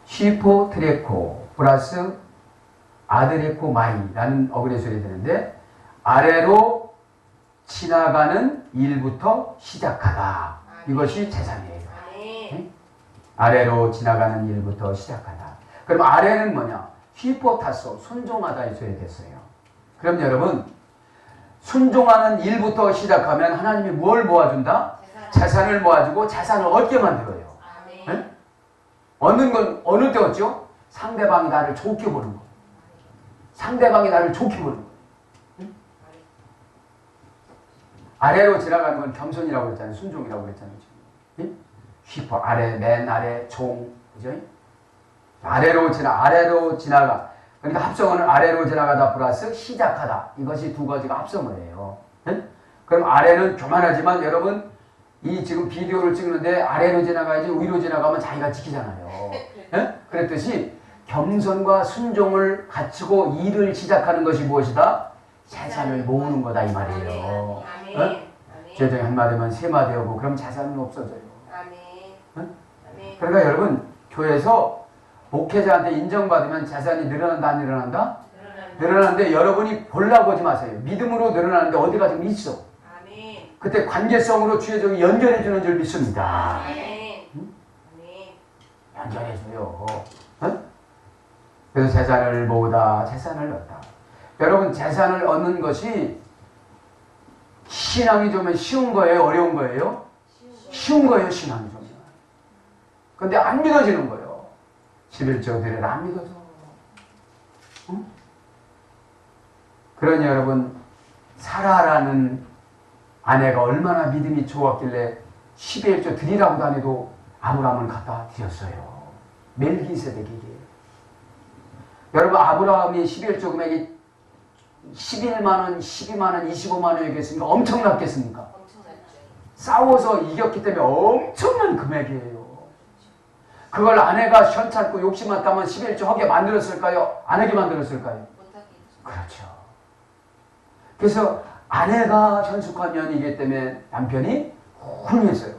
휘포트레코 플러스 아드레코 마이라는 어근의 소리 되는데 아래로 지나가는 일부터 시작하다. 이것이 재산이에요. 네? 아래로 지나가는 일부터 시작하다. 그럼 아래는 뭐냐? 휘포타소, 순종하다 이 소리 됐어요. 그럼 여러분 순종하는 일부터 시작하면 하나님이 뭘 모아준다? 재산을 모아주고 재산을 얻게 만들어요. 네? 얻는 건 어느 때 얻죠? 상대방이 나를 좋게 보는 거. 상대방이 나를 좋게 보는 거. 응? 아래로 지나가는 건 겸손이라고 그랬잖아요. 순종이라고 그랬잖아요. 응? 휘퍼 아래, 맨 아래, 종, 그죠? 아래로 지나가. 그러니까 합성어는 아래로 지나가다 플러스 시작하다. 이것이 두 가지가 합성어예요. 응? 그럼 아래는 교만하지만 여러분 이 지금 비디오를 찍는데 아래로 지나가야지 위로 지나가면 자기가 지키잖아요. 응? 그랬듯이 겸손과 순종을 갖추고 일을 시작하는 것이 무엇이다? 재산을 모으는 거다 이 말이에요. 제 중에 한마디면 세마디 하고 그럼 재산은 없어져요. 응? 그러니까 여러분 교회에서 목회자한테 인정받으면 재산이 늘어난다 안 늘어난다? 늘어나는데 여러분이 보려고 하지 마세요. 믿음으로 늘어나는데 어디가 좀 있어. 아멘. 그때 관계성으로 주의 종이 연결해 주는 줄 믿습니다. 아멘. 아멘. 연결해 줘요. 어? 그래서 재산을 모으다 재산을 얻다. 여러분 재산을 얻는 것이 신앙이 좀 쉬운 거예요? 어려운 거예요? 쉬운 거예요. 신앙이 좀. 근데 안 믿어지는 거예요. 11조 드려라 안 믿어져. 응? 그러니 여러분 사라라는 아내가 얼마나 믿음이 좋았길래 11조 드리라고도 안 해도 아브라함을 갖다 드렸어요. 멜기세덱에게. 여러분 아브라함이 11조 금액이 11만원, 12만원, 25만원 얘기했으니까 엄청났겠습니까? 엄청났죠. 싸워서 이겼기 때문에 엄청난 금액이에요. 그걸 아내가 현찮고 욕심만 따면 11조 하게 만들었을까요? 안 하게 만들었을까요? 그렇죠. 그래서 아내가 현숙한 년이기 때문에 남편이 흥했어요.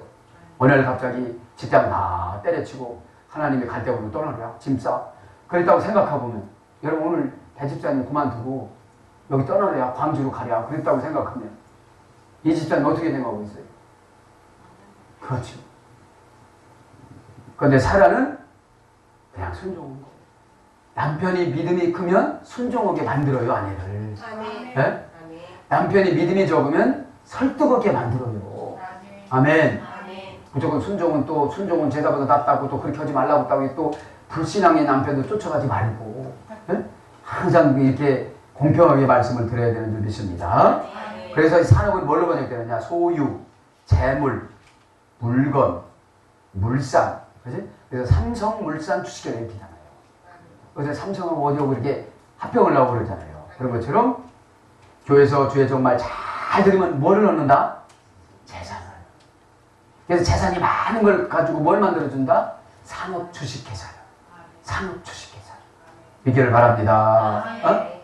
오늘 갑자기 직장 다 때려치고 하나님의 갈대으로 떠나라. 짐 싸. 그랬다고 생각해보면 여러분 오늘 대집사님 그만두고 여기 떠나라. 광주로 가랴. 그랬다고 생각하면 이 집사님 어떻게 생각하고 있어요? 그렇죠. 그런데 사라는 그냥 순종한 거예요. 남편이 믿음이 크면 순종하게 만들어요. 아내를. 아멘. 네? 아멘. 남편이 믿음이 적으면 설득하게 만들어요. 아멘. 아멘. 무조건 순종은 제자보다 낫다고 또 그렇게 하지 말라고 했다고 또 불신앙의 남편도 쫓아가지 말고 네? 항상 이렇게 공평하게 말씀을 드려야 되는 줄 믿습니다. 그래서 이 산업은 뭘로 번역되느냐? 소유, 재물, 물건, 물산. 그렇지? 그래서 삼성물산 주식회사 이렇게 잖아요. 그래서 삼성하고 어디하고 이렇게 합병을 하고 그러잖아요. 그런 것처럼 교회에서 주의 정말 잘 들으면 뭐를 얻는다? 재산을. 그래서 재산이 많은 걸 가지고 뭘 만들어준다? 산업 주식회사를. 산업 주식회사. 믿기를 바랍니다. 어?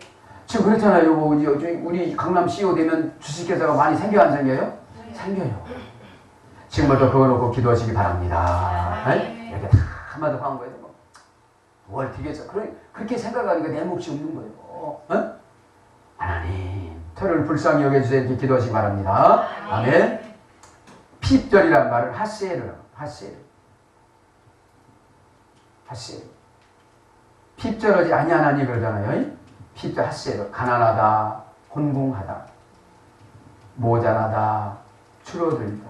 지금 그렇잖아요. 우리 강남 CEO 되면 주식회사가 많이 생겨요? 안 생겨요? 생겨요. 지금부터 그거 놓고 기도하시기 바랍니다. 네? 이렇게 다 한마디 한 거예요. 뭘 되겠어. 그렇게 생각하니까 내 몫이 없는 거예요. 어? 하나님, 저를 불쌍히 여겨주세요. 이렇게 기도하시기 바랍니다. 아멘. 핍절이란 말을 하세르. 핍절하지 아니하나니 그러잖아요. 핍절 하세르. 가난하다, 혼궁하다, 모자라다, 줄어들다,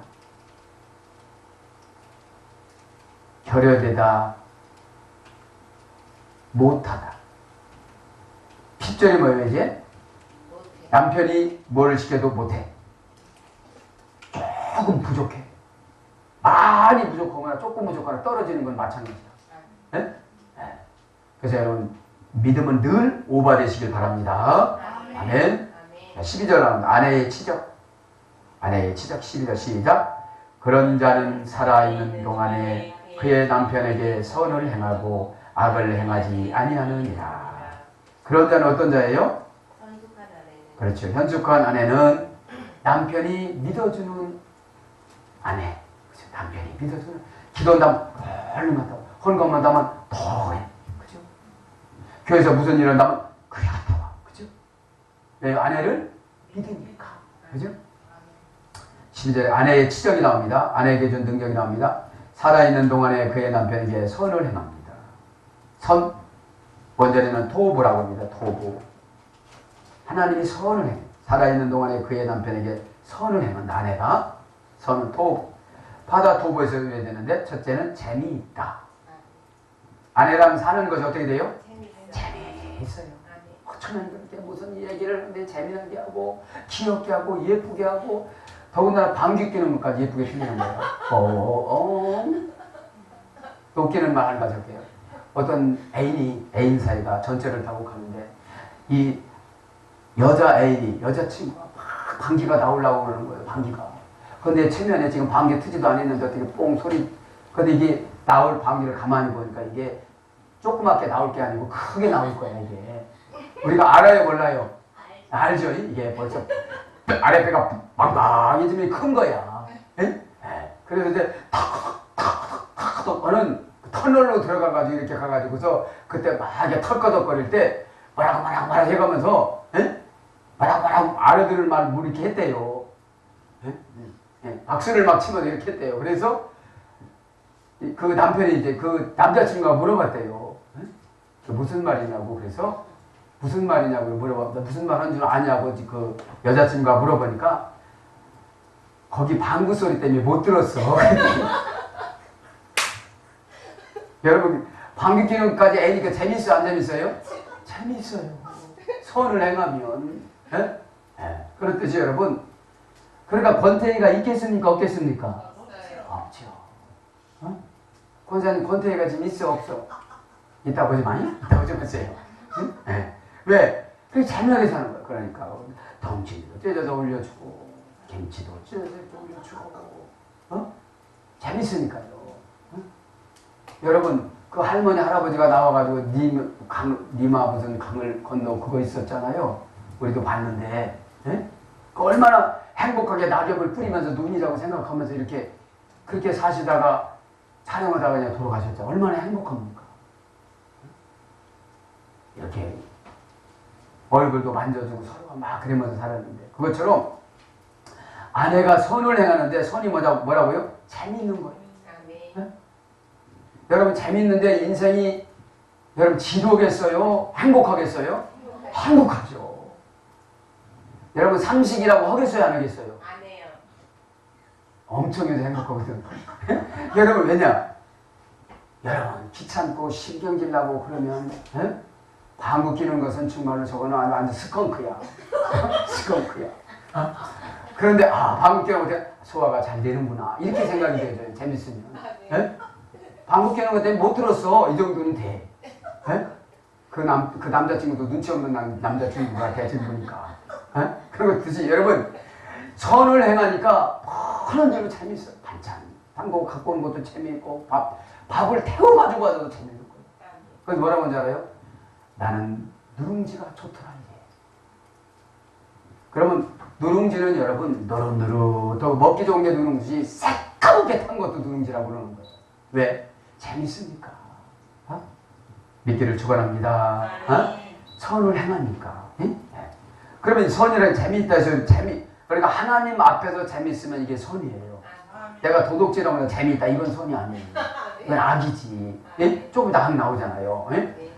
결여되다, 못하다. 핍절이 뭐예요 이제? 남편이 뭘 시켜도 못해. 조금 부족해. 많이 부족하거나 조금 부족하거나 떨어지는 건 마찬가지다. 네? 네. 그래서 여러분 믿음은 늘 오바되시길 바랍니다. 아멘. 12절 나옵니다. 아내의 치적 12절 시작. 그런 자는 살아있는 동안에 그의 남편에게 선을 행하고 악을 행하지 아니하느니라. 그런 자는 어떤 자예요? 그렇죠. 현숙한 아내는 남편이 믿어주는 아내. 그렇죠. 남편이 믿어주는. 기도한다면 얼른 갔다 와. 헌금만 하면 더 해. 그렇죠. 교회에서 무슨 일을 한다면 그래 갔다 와. 그렇죠. 네, 아내를 믿으니까. 그렇죠. 12절에 아내의 치적이 나옵니다. 아내에게 준 능력이 나옵니다. 살아있는 동안에 그의 남편에게 선을 행합니다. 선, 원전에는 토부라고 합니다. 토부. 하나님이 선을 해. 살아있는 동안에 그의 남편에게 선을 행한다. 아내가. 선은 토부. 바다 토부에서 해야 되는데 첫째는 재미있다. 아내랑 사는 것이 어떻게 돼요? 재미있어요. 어쩌면 그렇게 무슨 얘기를 하는데 재미나게 하고 귀엽게 하고 예쁘게 하고 더군다나 방귀 뀌는 것까지 예쁘게 틀리는 거예요. 또 웃기는 말 하나 가져올게요. 어떤 애인 사이가 전철을 타고 가는데 이 여자친구가 막 방귀가 나오려고 그러는 거예요. 방귀가. 근데 최면에 지금 방귀 트지도 않았는데 어떻게 뽕 소리. 근데 이게 나올 방귀를 가만히 보니까 이게 조그맣게 나올 게 아니고 크게 나올 거야, 이게. 우리가 알아요, 몰라요? 알죠? 이게 벌써 아랫배가 빵빵해지면 큰 거야. 예? 그래서 이제 탁탁탁탁 하는 터널로 들어가가지고 이렇게 가가지고서 그때 막 이렇게 털꺼덕거릴 때 뭐라고 해가면서 뭐라고 알아들을 말 뭐 이렇게 했대요. 박수를 막 치면서 이렇게 했대요. 그래서 그 남편이 이제 그 남자친구가 물어봤대요. 그 무슨 말이냐고. 그래서 무슨 말이냐고 물어봤는데 무슨 말 하는 줄 아냐고 그 여자친구가 물어보니까 거기 방구 소리 때문에 못 들었어. 여러분 방귀 뀌는까지 애니까 재밌어요 안 재밌어요? 재밌어요. 선을 행하면 그런 뜻이 여러분. 그러니까 권태기가 있겠습니까 없겠습니까? 없죠. 권사님 권태기가 지금 있어 없어? 있다고 하지 마요? 있다고 좀 하세요. 왜? 그게 재미나게 사는 거야. 그러니까 덩치도 찢어서 올려주고 김치도 찢어서 올려주고 재밌으니까요. 여러분 그 할머니 할아버지가 나와가지고 니마 무슨 강을 건너 그거 있었잖아요. 우리도 봤는데 그 얼마나 행복하게 낙엽을 뿌리면서 눈이라고 생각하면서 이렇게 그렇게 사시다가 촬영하다가 그냥 돌아가셨죠. 얼마나 행복합니까? 이렇게 얼굴도 만져주고 서로가 막 그러면서 살았는데 그것처럼 아내가 선을 행하는데 선이 뭐라고요? 재미있는 거예요. 여러분 재미있는데 인생이 여러분 지루하겠어요? 행복하겠어요? 행복하죠. 여러분 삼식이라고 하겠어요? 안 하겠어요? 안 해요. 엄청 해서 행복하거든. 여러분 왜냐? 여러분 귀찮고 신경질 나고 그러면 방구 끼는 것은 정말로 저거는 완전 스컹크야. 스컹크야. 그런데 방구 끼는 것 소화가 잘 되는구나 이렇게 생각이 되죠. 재밌으면. 방구 끼는 것 때문에 못 들었어. 이 정도는 돼. 그 남자친구도 눈치 없는 남자친구가 대신 보니까. 그런 것듯이 여러분 선을 행하니까 그런 대로 재밌어요. 반찬 담고 갖고 오는 것도 재미있고 밥을 태워가지고 와도 재미있는 거예요. 그래서 뭐라고 하는지 알아요? 나는 누룽지가 좋더라. 그러면 누룽지는 여러분 노릇노릇하고 먹기 좋은 게 누룽지 새까맣게 탄 것도 누룽지라고 그러는 거예요. 왜? 재밌으니까. 믿기를 축원합니다. 선을 행하니까. 그러면 선이란 재미있다 해서 그러니까 하나님 앞에서 재미있으면 이게 선이에요. 내가 도둑질하면 재미있다 이건 선이 아니에요. 이건 악이지. 조금 이따 나오잖아요.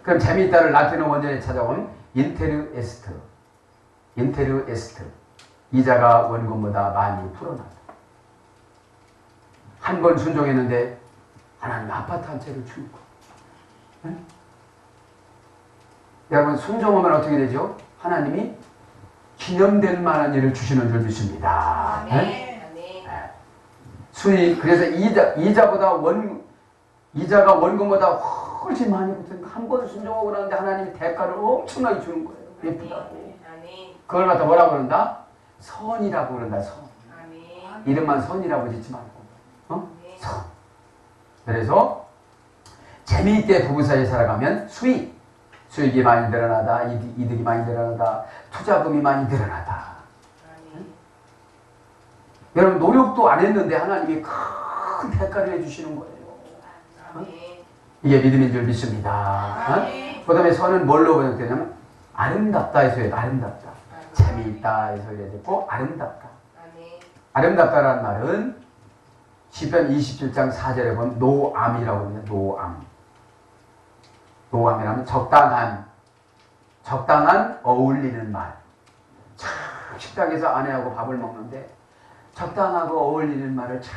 그럼 재미있다를 라틴어 원전에 찾아온 인테르 에스트. 이자가 원금보다 많이 불어났다. 한 번 순종했는데 하나님 아파트 한 채를 주는 거예요. 여러분 순종하면 어떻게 되죠? 하나님이 기념될 만한 일을 주시는 줄 믿습니다. 수익 그래서 이자가 원금보다 훨씬 많이 붙으니까 한 번 순종하고 나는데 하나님이 대가를 엄청나게 주는 거예요. 예쁘다고. 그걸 갖다 뭐라고 그런다? 선이라고 그런다. 선. 이름만 선이라고 짓지 말고 선. 그래서 재미있게 부부 사이에 살아가면 수익이 많이 늘어나다, 이득이 많이 늘어나다, 투자금이 많이 늘어나다. 여러분 노력도 안 했는데 하나님이 큰 대가를 해주시는 거예요. 이게 믿음인 줄 믿습니다. 그 다음에 선은 뭘로 번역되냐면 아름답다 해서 해야 돼. 아름답다. 재미있다 해서 해야 되고 아름답다. 아름답다라는 말은 시편 27장 4절에 보면 노암이라고 합니다. 노암이라면 적당한 어울리는 말. 참 식당에서 아내하고 밥을 먹는데 적당하고 어울리는 말을 참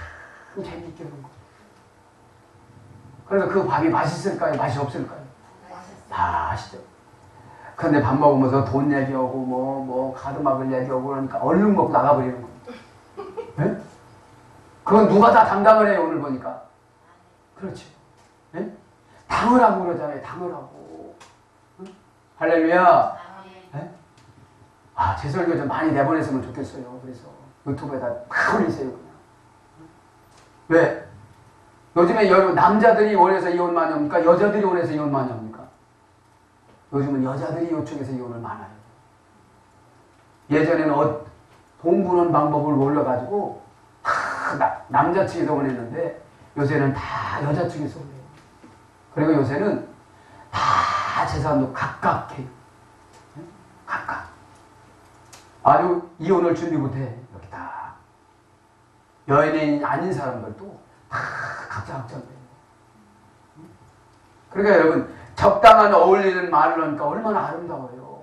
재미있게 하는 거예요. 그러니까 그 밥이 맛있을까요? 맛이 없을까요? 맛있죠. 그런데 밥 먹으면서 돈 얘기하고 뭐 가르막을 얘기하고 그러니까 얼른 먹고 나가버리는 거예요. 네? 그건 누가 다 담당을 해요. 오늘 보니까. 그렇죠. 네? 당하라고 그러잖아요. 당하라고. 할렐루야. 네? 제 설교 좀 많이 내보냈으면 좋겠어요. 그래서 유튜브에다 막 올리세요. 그냥. 왜? 요즘에 남자들이 원해서 이혼 많이 합니까? 여자들이 원해서 이혼 많이 합니까? 요즘은 여자들이 요청해서 이혼을 많아요. 예전에는 돈 버는 방법을 몰라가지고 다 남자 측에서 원했는데 요새는 다 여자 측에서 원해요. 그리고 요새는 다 재산도 각각 해요. 각각. 아주 이혼을 준비 못해. 여기 다. 여인이 아닌 사람들도 다 각자 확정돼요. 그러니까 여러분, 적당한 어울리는 말을 하니까 얼마나 아름다워요.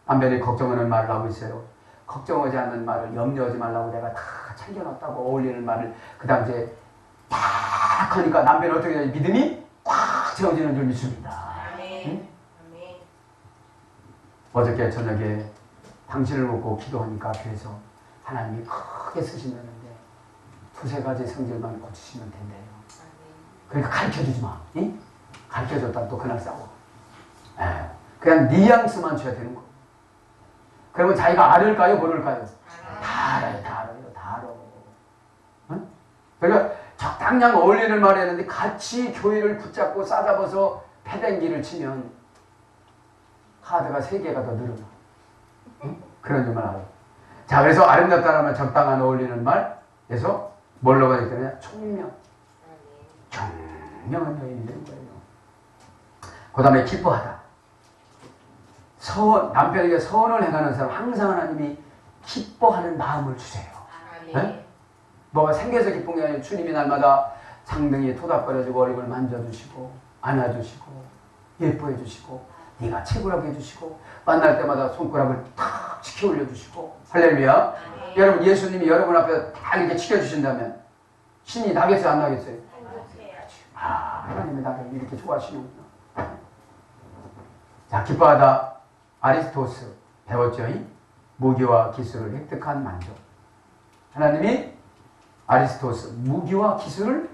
남편이 걱정하는 말을 하고 있어요. 걱정하지 않는 말을 염려하지 말라고 내가 다 챙겨놨다고 어울리는 말을 그 당시에 딱 하니까 남편이 어떻게 되냐, 믿음이 꽉 채워지는 줄 믿습니다. 응? 어저께 저녁에 당신을 묻고 기도하니까 교회에서 하나님이 크게 쓰신다는데 두세 가지 성질만 고치시면 된대요. 그러니까 가르쳐주지 마. 응? 가르쳐줬다 또 그날 싸워. 그냥 뉘앙스만 줘야 되는 거예요. 그러면 자기가 알을까요? 모를까요? 다 알아요. 다 알아요. 다 알아. 응? 그러니까 적당량 어울리는 말을 했는데 같이 교회를 붙잡고 싸잡아서 패댕기를 치면 카드가 3개가 더 늘어나. 응? 그런 줄만 알아요. 자, 그래서 아름답다라면 적당한 어울리는 말에서 뭘로 가야 되냐? 총명. 총명한 여인이 되는 거예요. 그 다음에 기뻐하다. 남편에게 선을 행하는 사람 항상 하나님이 기뻐하는 마음을 주세요. 네? 뭐가 생겨서 기쁜 게 아니라 주님이 날마다 상등이 토닥거려주고 어림을 만져주시고 안아주시고 예뻐해 주시고 네가 최고라고 해주시고 만날 때마다 손가락을 탁 치켜 올려주시고 할렐루야. 여러분, 예수님이 여러분 앞에 다 이렇게 지켜주신다면 신이 나겠어요? 안 나겠어요? 하나님이 나를 이렇게 좋아하시는구나. 자, 기뻐하다. 아리스토스 배웠죠? 무기와 기술을 획득한 만족. 하나님이 아리스토스 무기와 기술을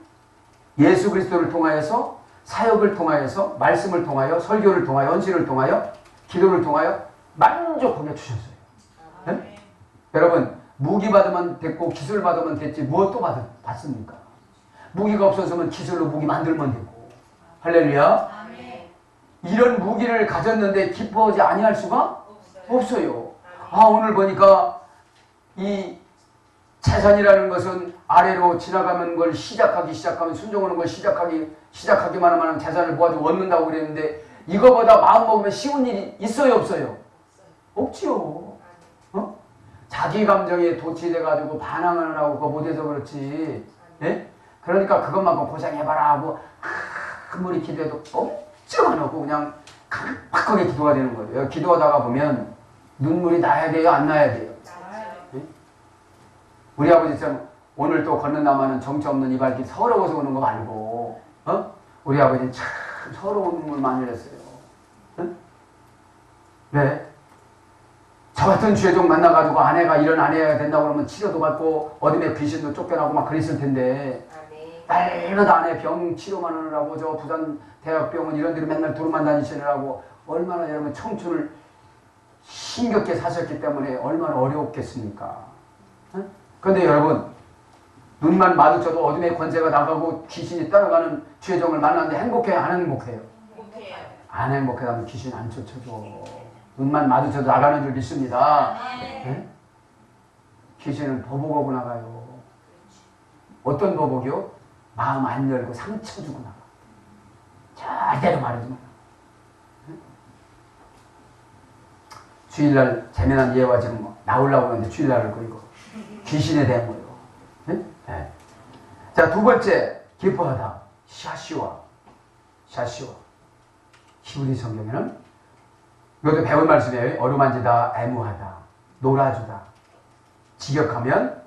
예수 그리스도를 통하여서 사역을 통하여서 말씀을 통하여 설교를 통하여 헌신을 통하여 기도를 통하여 만족하게 주셨어요. 네? 여러분, 무기 받으면 됐고 기술 받으면 됐지 무엇도 받습니까? 무기가 없어서면 기술로 무기 만들면 되고. 할렐루야. 이런 무기를 가졌는데 기뻐하지 아니할 수가 없어요. 오늘 보니까 이 재산이라는 것은 아래로 지나가는 걸 시작하면 순종하는 걸 시작하기만 하면 재산을 모아주고 얻는다고 그랬는데 이거보다 마음 먹으면 쉬운 일이 있어요, 없어요? 없지요. 자기 감정에 도취돼가지고 반항을 하고 그거 못해서 그렇지. 예? 그러니까 그것만큼 고생해봐라 하고 아무리 기도해도 꼼짝 안 하고 그냥 깜빡하게 기도가 되는 거예요. 기도하다가 보면 눈물이 나야 돼요? 안 나야 돼요? 예? 우리 아버지처럼 오늘 또 걷는 나만은 정처 없는 이 발길 서러워서 오는 거 말고 우리 아버지는 참 서러운 눈물 많이 흘렸어요. 왜? 저 같은 죄종 만나가지고 아내가 이런 아내가 된다고 그러면 치료도 받고 어둠의 귀신도 쫓겨나고 막 그랬을 텐데 날마다 아내 병 치료만 하느라고 저 부산 대학병원 이런 데로 맨날 두루만 다니시느라고 얼마나 여러분 청춘을 힘겹게 사셨기 때문에 얼마나 어려웠겠습니까? 그런데 여러분, 눈만 마주쳐도 어둠의 권세가 나가고 귀신이 따라가는 죄종을 만났는데 행복해요? 안 행복해요? 행복해요. 안 행복하다면 귀신 안 쫓아줘. 눈만 마주쳐도 나가는 줄 믿습니다. 네? 귀신은 보복하고 나가요. 어떤 보복이요? 마음 안 열고 상처 주고 나가. 절대로 말하지 마라. 네? 주일날 재미난 예화 지금 뭐 나오려고 하는데 주일날을 그리고 귀신에 대한 거예요. 네? 네. 자, 두 번째, 기뻐하다. 샤시와. 히브리 성경에는 이것도 배운 말씀이에요. 어루만지다, 애무하다, 놀아주다. 직역하면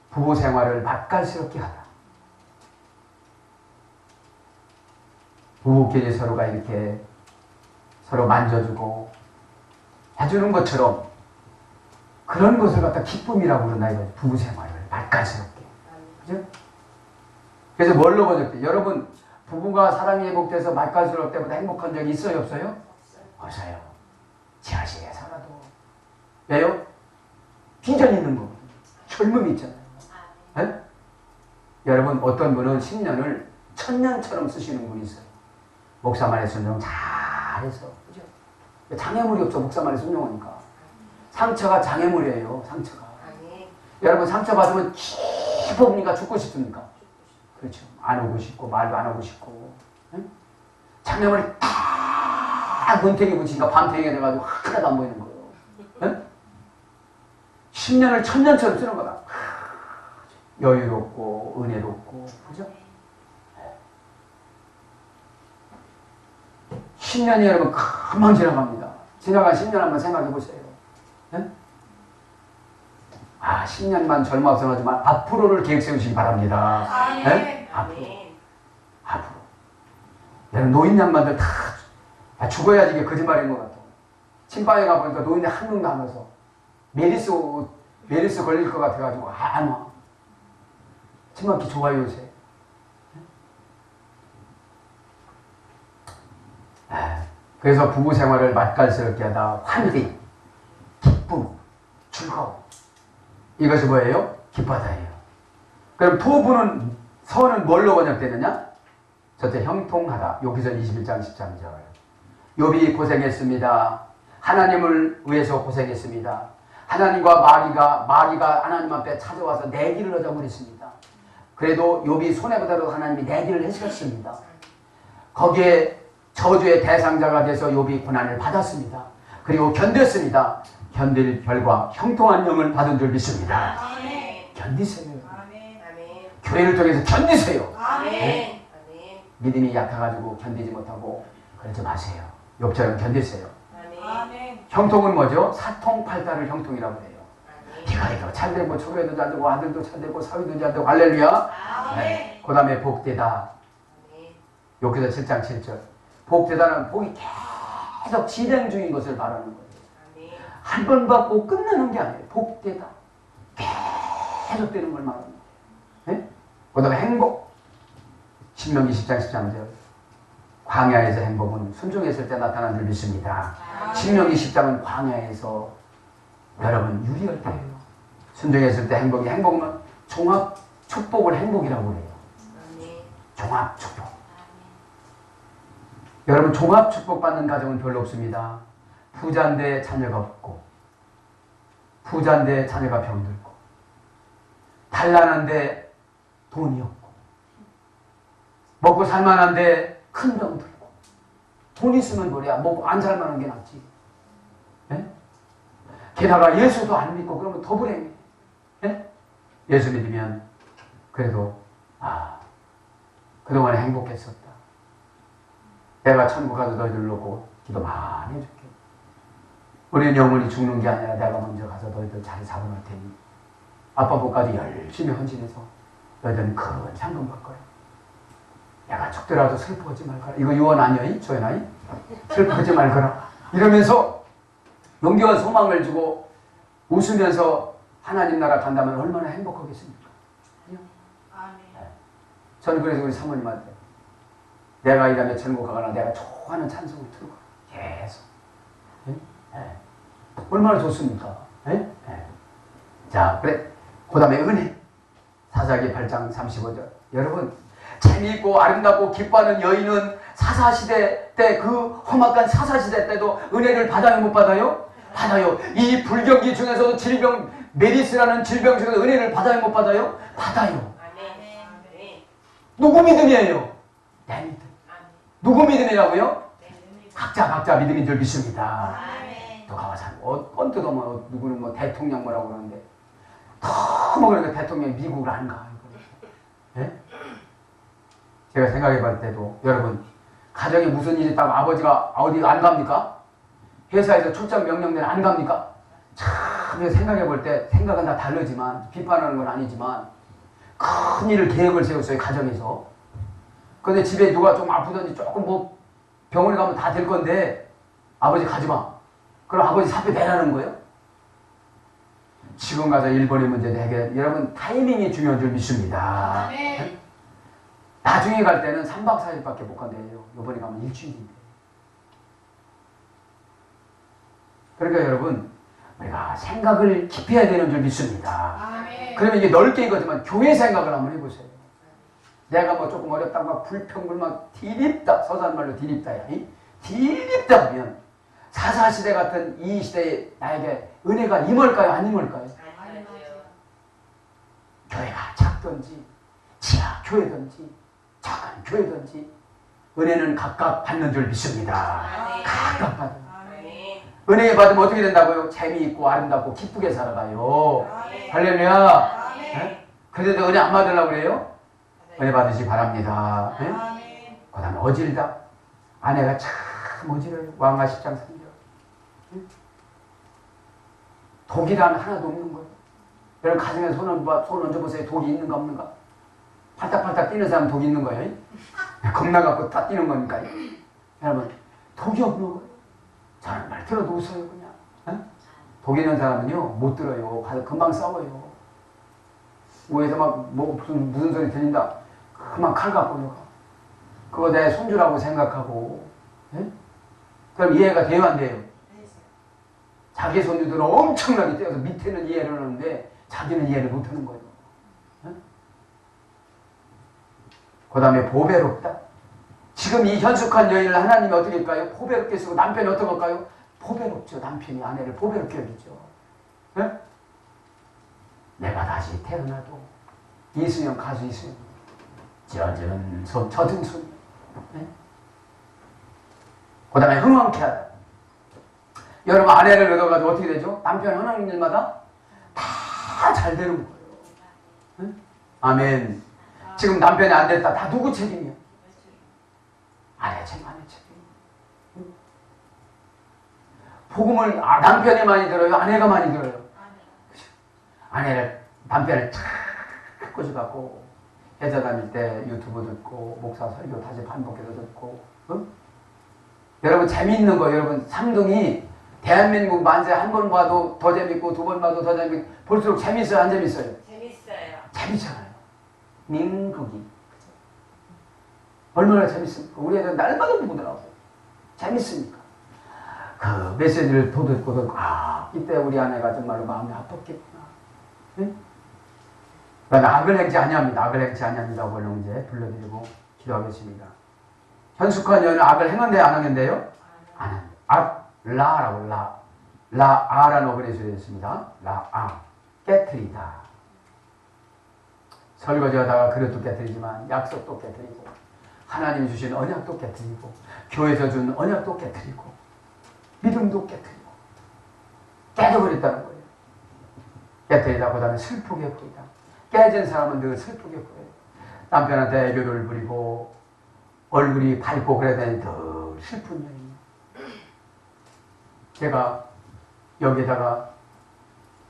부부 생활을 맛깔스럽게 하다. 부부끼리 서로가 이렇게 서로 만져주고 해주는 것처럼 그런 것을 갖다 기쁨이라고 그런다 이거죠. 부부 생활을 맛깔스럽게. 그죠? 그래서 뭘로 번역돼? 여러분, 부부가 사랑이 회복돼서 맛깔스러울 때보다 행복한 적이 있어요, 없어요? 없어요. 지하실에 살아도. 왜요? 비전 있는 거거든요. 젊음이 있잖아요. 네? 여러분, 어떤 분은 10년을 천년처럼 쓰시는 분이 있어요. 목사만의 순종 잘해서. 그죠? 장애물이 없죠, 목사만의 순종하니까. 상처가 장애물이에요, 상처가. 여러분, 상처 받으면 기쁩니까? 죽고 싶습니까? 그렇죠. 안 오고 싶고, 말도 안 하고 싶고. 장례머리 딱 문태기 붙이니까 밤탱이가 돼가지고 하나도 안 보이는 거예요. 네? 10년을 천년처럼 쓰는 거다. 여유롭고 은혜롭고, 그죠? 10년이 여러분 금방 지나갑니다. 지나간 10년 한번 생각해 보세요. 네? 10년만 젊어서 하지만 앞으로를 계획 세우시기 바랍니다. 네? 앞으로. 여러분 노인 양반들 다 죽어야지 이게 거짓말인 것 같아. 침방에 가보니까 노인들 한 명도 안 와서 메리스 걸릴 것 같아가지고 안 와. 침막히 좋아요 요새. 그래서 부부 생활을 맛깔스럽게 하다 환희, 기쁨, 즐거움. 이것이 뭐예요? 기뻐하다예요. 그럼 부부는 서는 뭘로 번역되느냐? 첫째 형통하다. 욥기서 21장 13절. 욥이 고생했습니다. 하나님을 위해서 고생했습니다. 하나님과 마귀가 하나님 앞에 찾아와서 내기를 하자고 그랬습니다. 그래도 욥이 손해보다도 하나님이 내기를 해주셨습니다. 거기에 저주의 대상자가 돼서 욥이 고난을 받았습니다. 그리고 견뎠습니다. 견딜 결과 형통한 영을 받은 줄 믿습니다. 아멘. 견디세요. 아멘. 교회를 통해서 견디세요. 아멘. 네? 믿음이 약해가지고 견디지 못하고 그러지 마세요. 욥처럼 견디세요. 아멘. 형통은 뭐죠? 사통팔달을 형통이라고 해요. 네가 잘 되고 초교회도 잘 되고 아들도 잘 되고 사위도 잘 되고 할렐루야. 네. 그 다음에 복되다. 욥기서 7장 7절. 복되다는 복이 계속 진행 중인 것을 말하는 거예요. 한 번 받고 끝나는 게 아니에요. 복되다. 계속 되는 걸 말하는 거예요. 네? 그 다음에 행복. 신명기 10장 13절. 광야에서 행복은 순종했을 때 나타난 줄 믿습니다. 신명기 10장은 광야에서 여러분 유리할 때예요. 순종했을 때 행복은 종합 축복을 행복이라고 그래요. 종합 축복. 여러분 종합 축복 받는 가정은 별로 없습니다. 부자인데 자녀가 없고, 부자인데 자녀가 병들고, 단란한데 돈이 없고, 먹고 살만한데 큰 병 들고. 돈 있으면 뭐야? 먹고 안 살만한 게 낫지. 네? 게다가 예수도 안 믿고 그러면 더 불행해. 네? 예수 믿으면 그래도 그동안에 행복했었다. 내가 천국 가서 너희들 놓고 기도 많이 해줄게. 우리는 영원히 죽는 게 아니라 내가 먼저 가서 너희들 잘 사고 날 테니 아빠 복까지 열심히 헌신해서 너희들은 큰 상금 받을 거야. 내가 죽더라도 슬퍼하지 말거라. 이거 유언 아니야? 조연아이? 슬퍼하지 말거라. 이러면서 용기와 소망을 주고 웃으면서 하나님 나라 간다면 얼마나 행복하겠습니까? 저는 그래서 우리 사모님한테 내가 이 다음에 천국 가거나 내가 좋아하는 찬송을 틀고 계속. 얼마나 좋습니까? 자, 그래. 그 다음에 은혜. 사사기 8장 35절. 여러분, 재미있고 아름답고 기뻐하는 여인은 사사시대 때, 그 험악한 사사시대 때도 은혜를 받아요, 못 받아요? 받아요. 이 불경기 중에서도 질병, 메리스라는 질병 중에서 은혜를 받아요, 못 받아요? 받아요. 누구 믿음이에요? 내 믿음. 누구 믿음이라고요? 각자 믿음인 줄 믿습니다. 누가 와서 언뜻 뭐 누구는 뭐 대통령 뭐라고 그러는데 너무 그러니까 대통령이 미국을 안 가. 네? 제가 생각해 볼 때도 여러분 가정에 무슨 일이 있다고 아버지가 어디 안 갑니까? 회사에서 출장 명령되면 안 갑니까? 참 생각해 볼 때 생각은 다 다르지만 비판하는 건 아니지만 큰 일을 계획을 세웠어요, 가정에서. 근데 집에 누가 좀 아프든지 조금 뭐 병원에 가면 다 될 건데 아버지 가지 마. 그럼 아버지 사표 내라는 거예요? 지금 가서 일본의 문제도 해결. 여러분 타이밍이 중요한 줄 믿습니다. 네? 나중에 갈 때는 3박 4일밖에 못 간대요. 이번에 가면 일주일인데. 그러니까 여러분 우리가 생각을 깊이 해야 되는 줄 믿습니다. 그러면 이게 넓게 이거지만 교회 생각을 한번 해보세요. 내가 뭐 조금 어렵다, 막 불평불만 디립다, 서산말로 디립다야. 디립다 하면 사사시대 같은 이 시대에 나에게 은혜가 임할까요? 안 임할까요? 교회가 작든지 지하 교회든지 작은 교회든지 은혜는 각각 받는 줄 믿습니다. 아멘. 각각 받는. 아멘. 은혜 받으면 어떻게 된다고요? 재미있고 아름답고 기쁘게 살아가요. 아멘. 할렐루야. 아멘. 네? 그래도 은혜 안 받으려고 그래요? 은혜 받으시 바랍니다. 네? 아멘. 그 다음에 어질다. 아내가 참 어지러요. 왕가 10장 3절. 네? 독이란 하나도 없는 거예요. 여러분 가슴에 손 얹어보세요. 독이 있는가 없는가? 팔딱팔딱 뛰는 사람 독이 있는 거예요. 겁나갖고 다 뛰는 거니까요. 여러분 독이 없는 거예요. 저는 말 들어도 웃어요 그냥. 에? 독 있는 사람은요 못 들어요. 가서 금방 싸워요. 위에서 막 뭐 무슨 소리 들린다. 그만 칼 갖고 가. 그거 내 손주라고 생각하고. 에? 그럼 이해가 돼요 안 돼요? 자기 손주들은 엄청나게 떼어서 밑에는 이해를 하는데 자기는 이해를 못하는 거예요. 그 다음에 보배롭다. 지금 이 현숙한 여인을 하나님이 어떻게 할까요? 보배롭게 쓰고 남편이 어떤 걸까요? 보배롭죠. 남편이 아내를 보배롭게 여기죠. 네? 내가 다시 태어나도 이수영 가수 이수영 젖은 손 네? 그 다음에 흥황케 하다. 여러분 아내를 얻어가지고 어떻게 되죠? 남편 하는 일마다 다 잘 되는 거예요. 네? 아멘. 지금 남편이 안 됐다. 다 누구 책임이야? 아내 책임, 아내 책임. 복음을 남편이 많이 들어요? 아내가 많이 들어요? 아내를, 남편을 탁 꼬셔갖고 회사 다닐 때 유튜브 듣고 목사 설교 다시 반복해서 듣고 여러분 재미있는 거예요. 여러분 삼둥이 대한민국 만세 한 번 봐도 더 재밌고 두 번 봐도 더 재밌고 볼수록 재밌어요? 안 재밌어요? 재밌어요. 재밌잖아요. 민국이 얼마나 재밌습니까? 우리 애들 날마다 보더라고요. 재밌으니까. 그 메시지를 더 듣고 이때 우리 아내가 정말로 마음이 아팠겠구나. 네? 그 다음에 악을 행치 아니합니다. 악을 행치 아니합니다고 얼른 이제 불러드리고 기도하겠습니다. 현숙한 여인은 악을 행한대요? 안 하는데요? 안 한대. 라라고 라아라는 어근에 소리했습니다. 라아 깨트리다. 설거지하다가 그릇도 깨트리지만 약속도 깨트리고 하나님이 주신 언약도 깨트리고 교회에서 준 언약도 깨트리고 믿음도 깨트리고 깨져버렸다는 거예요. 깨트리다 그 다음에 슬프게 보이다. 깨진 사람은 늘 슬프게 보여요. 남편한테 애교를 부리고 얼굴이 밝고 그래야 되는 더 슬픈 여인이에요. 제가 여기다가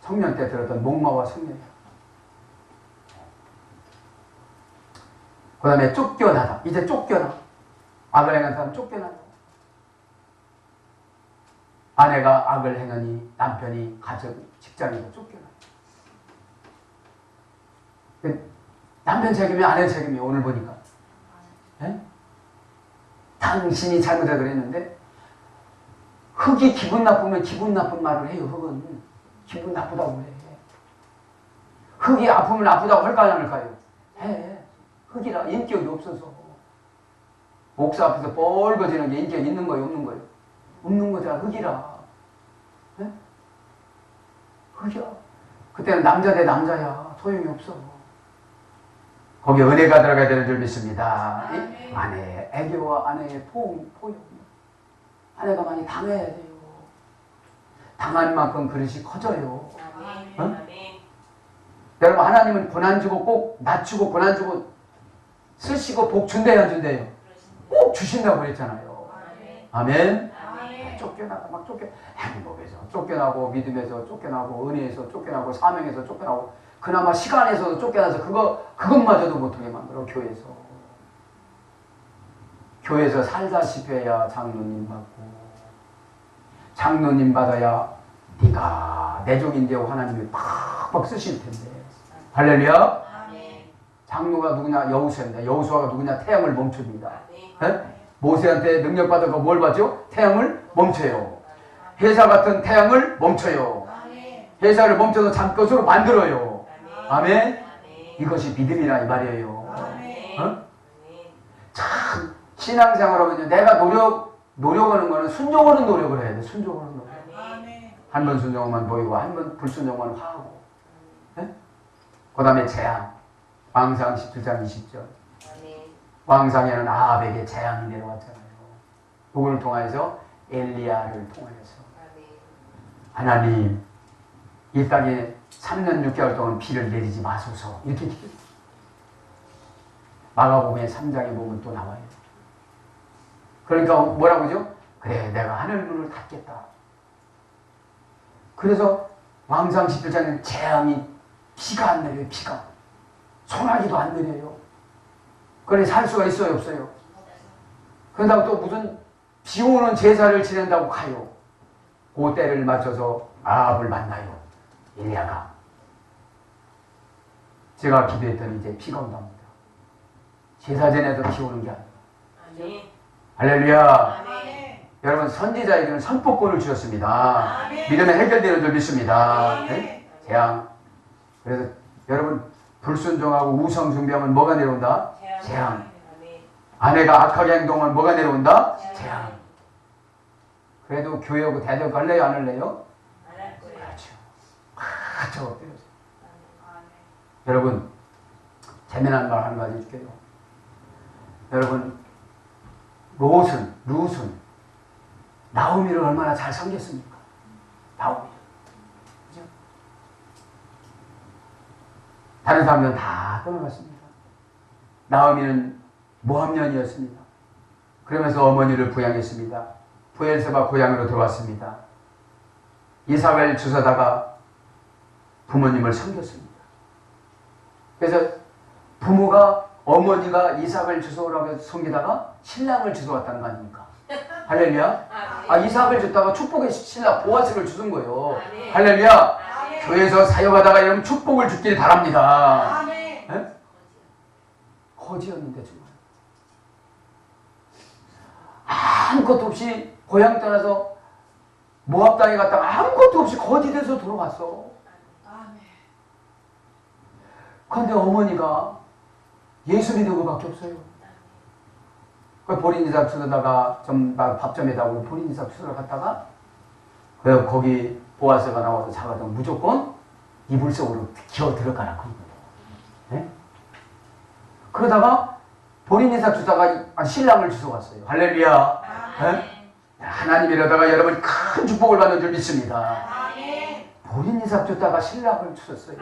청년 때 들었던 목마와 성령이에요. 그 다음에 쫓겨나다. 이제 쫓겨나. 악을 행한 사람 쫓겨나다. 아내가 악을 행하니 남편이 가정, 직장에서 쫓겨나. 남편 책임이 아내 책임이 오늘 보니까. 네? 당신이 잘못해 그랬는데 흙이 기분 나쁘면 기분 나쁜 말을 해요. 흙은 기분 나쁘다고 그래. 흙이 아프면 아프다고 할까요 안 할까요? 해. 흙이라 인격이 없어서 목사 앞에서 뻘거지는 게 인격이 있는 거예요 없는 거예요? 없는 거잖아. 흙이라. 네? 흙이야. 그때는 남자 대 남자야. 소용이 없어. 거기에 은혜가 들어가야 되는 줄 믿습니다. 아내의 애교와 아내의 포용. 아내가 많이 당해야 돼요. 당한 만큼 그릇이 커져요. 여러분 하나님은 고난 주고 꼭 낮추고 고난 주고 쓰시고 복 준대요 안 준대요? 꼭 주신다고 그랬잖아요. 아멘. 쫓겨나고 막 행복에서 쫓겨나고 믿음에서 쫓겨나고 은혜에서 쫓겨나고 사명에서 쫓겨나고 그나마 시간에서도 쫓겨나서 그것마저도 못하게 만들어. 교회에서 살다시피 해야 장로님 받고 장로님 받아야 네가 내 종인데 하나님이 팍팍 쓰실 텐데. 할렐루야. 장로가 누구냐? 여호수아입니다. 여호수아가 누구냐? 태양을 멈춥니다. 네? 모세한테 능력받아서 뭘 받죠? 태양을 멈춰요. 회사 같은 태양을 멈춰요. 회사를 멈춰서 잠것으로 만들어요. 아멘. 이것이 믿음이라 이 말이에요. 어? 참 신앙생활하면요. 내가 노력하는 거는 순종하는 노력을 해야 돼. 순종하는 노력. 한 번 순종만 보이고 한 번 불순종만 화하고. 네? 그 다음에 재앙. 왕상 17장 20절. 왕상에는 아합에게 재앙이 내려왔잖아요. 누구를 통하여서? 엘리야를 통하여서. 하나님, 이 땅에 3년 6개월 동안 비를 내리지 마소서. 이렇게 기도해요. 마가복음의 3장에 보면 또 나와요. 그러니까 뭐라고 하죠? 그래, 내가 하늘 문을 닫겠다. 그래서 왕상 11장에 재앙이 비가 안 내려요. 비가. 소나기도 안 내려요. 그래 살 수가 있어요? 없어요? 그러다가 또 무슨 비 오는 제사를 지낸다고 가요. 그 때를 맞춰서 아합을 만나요. 엘리야가. 제가 기도했더니 이제 비가 온답니다. 제사 전에도 비 오는 게 아니에요. 할렐루야. 아멘. 여러분 선지자에게는 선포권을 주셨습니다. 아멘. 믿으면 해결되는 줄 믿습니다. 아멘. 네? 재앙. 그래서 여러분 불순종하고 우상 숭배하면 뭐가 내려온다? 재앙. 아내가 악하게 행동하면 뭐가 내려온다? 재앙. 그래도 교회 오고 대적 갈래요? 안 할래요? 안 할 거예요. 그렇죠. 저거 때려서. 여러분 재미난 말 한 가지 해줄게요. 여러분 룻은 나오미를 얼마나 잘 섬겼습니까? 나오미. 그죠? 다른 사람들은 다 떠나갔습니다. 나오미는 모함년이었습니다. 그러면서 어머니를 부양했습니다. 부엘세바 고향으로 들어왔습니다. 이삭을 주워다가 부모님을 섬겼습니다. 그래서 부모가 어머니가 이삭을 주워오라고 해서 섬기다가 신랑을 주워왔다는 거 아닙니까? 할렐루야. 아, 이삭을 줬다가 축복의 신랑 보아스를 주는 거예요. 할렐루야. 교회에서 사역하다가 여러분 축복을 주길 바랍니다. 네? 거지였는데 정말 아무것도 없이 고향 떠나서 모압 땅에 갔다가 아무것도 없이 거지 돼서 돌아왔어. 그런데 어머니가 예수 믿는 것밖에 없어요. 보린 이삭 주다가 좀 밥점에다가 보린 이삭 주러 갔다가 거기 보아스가 나와서 자가서 무조건 이불 속으로 기어 들어가라고 네? 그러다가 보린 이삭 주다가 신랑을 주워왔어요. 할렐루야. 네? 하나님 이러다가 여러분 큰 축복을 받는 줄 믿습니다. 보린 이삭 주다가 신랑을 주셨어요.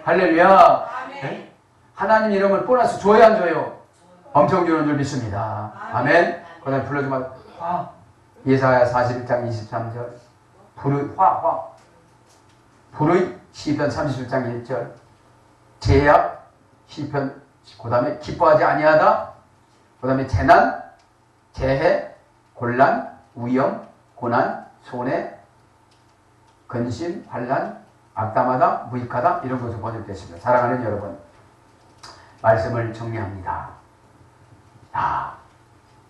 할렐루야. 네? 하나님 이름을 보너스 줘야 안 줘요? 엄청 주는 줄 믿습니다. 아멘. 그 다음에 불러주면 화. 예사야 41장 23절. 불의 시편 37장 1절. 제약 시편 그 다음에 기뻐하지 아니하다. 그 다음에 재난, 재해, 곤란, 위험, 고난, 손해, 근심, 환난, 악담하다, 무익하다 이런 것으로 번역됐습니다. 사랑하는 여러분, 말씀을 정리합니다.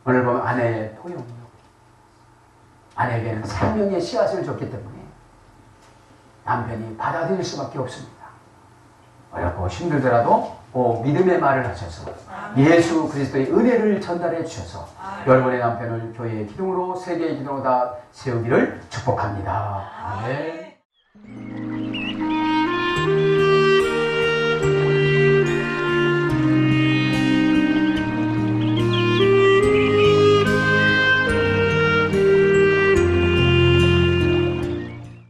오늘 보면 아내의 포용력. 아내에게는 생명의 씨앗을 줬기 때문에 남편이 받아들일 수밖에 없습니다. 어렵고 힘들더라도 믿음의 말을 하셔서 예수 그리스도의 은혜를 전달해 주셔서 여러분의 남편을 교회의 기둥으로 세계의 기둥으로 다 세우기를 축복합니다. 아멘.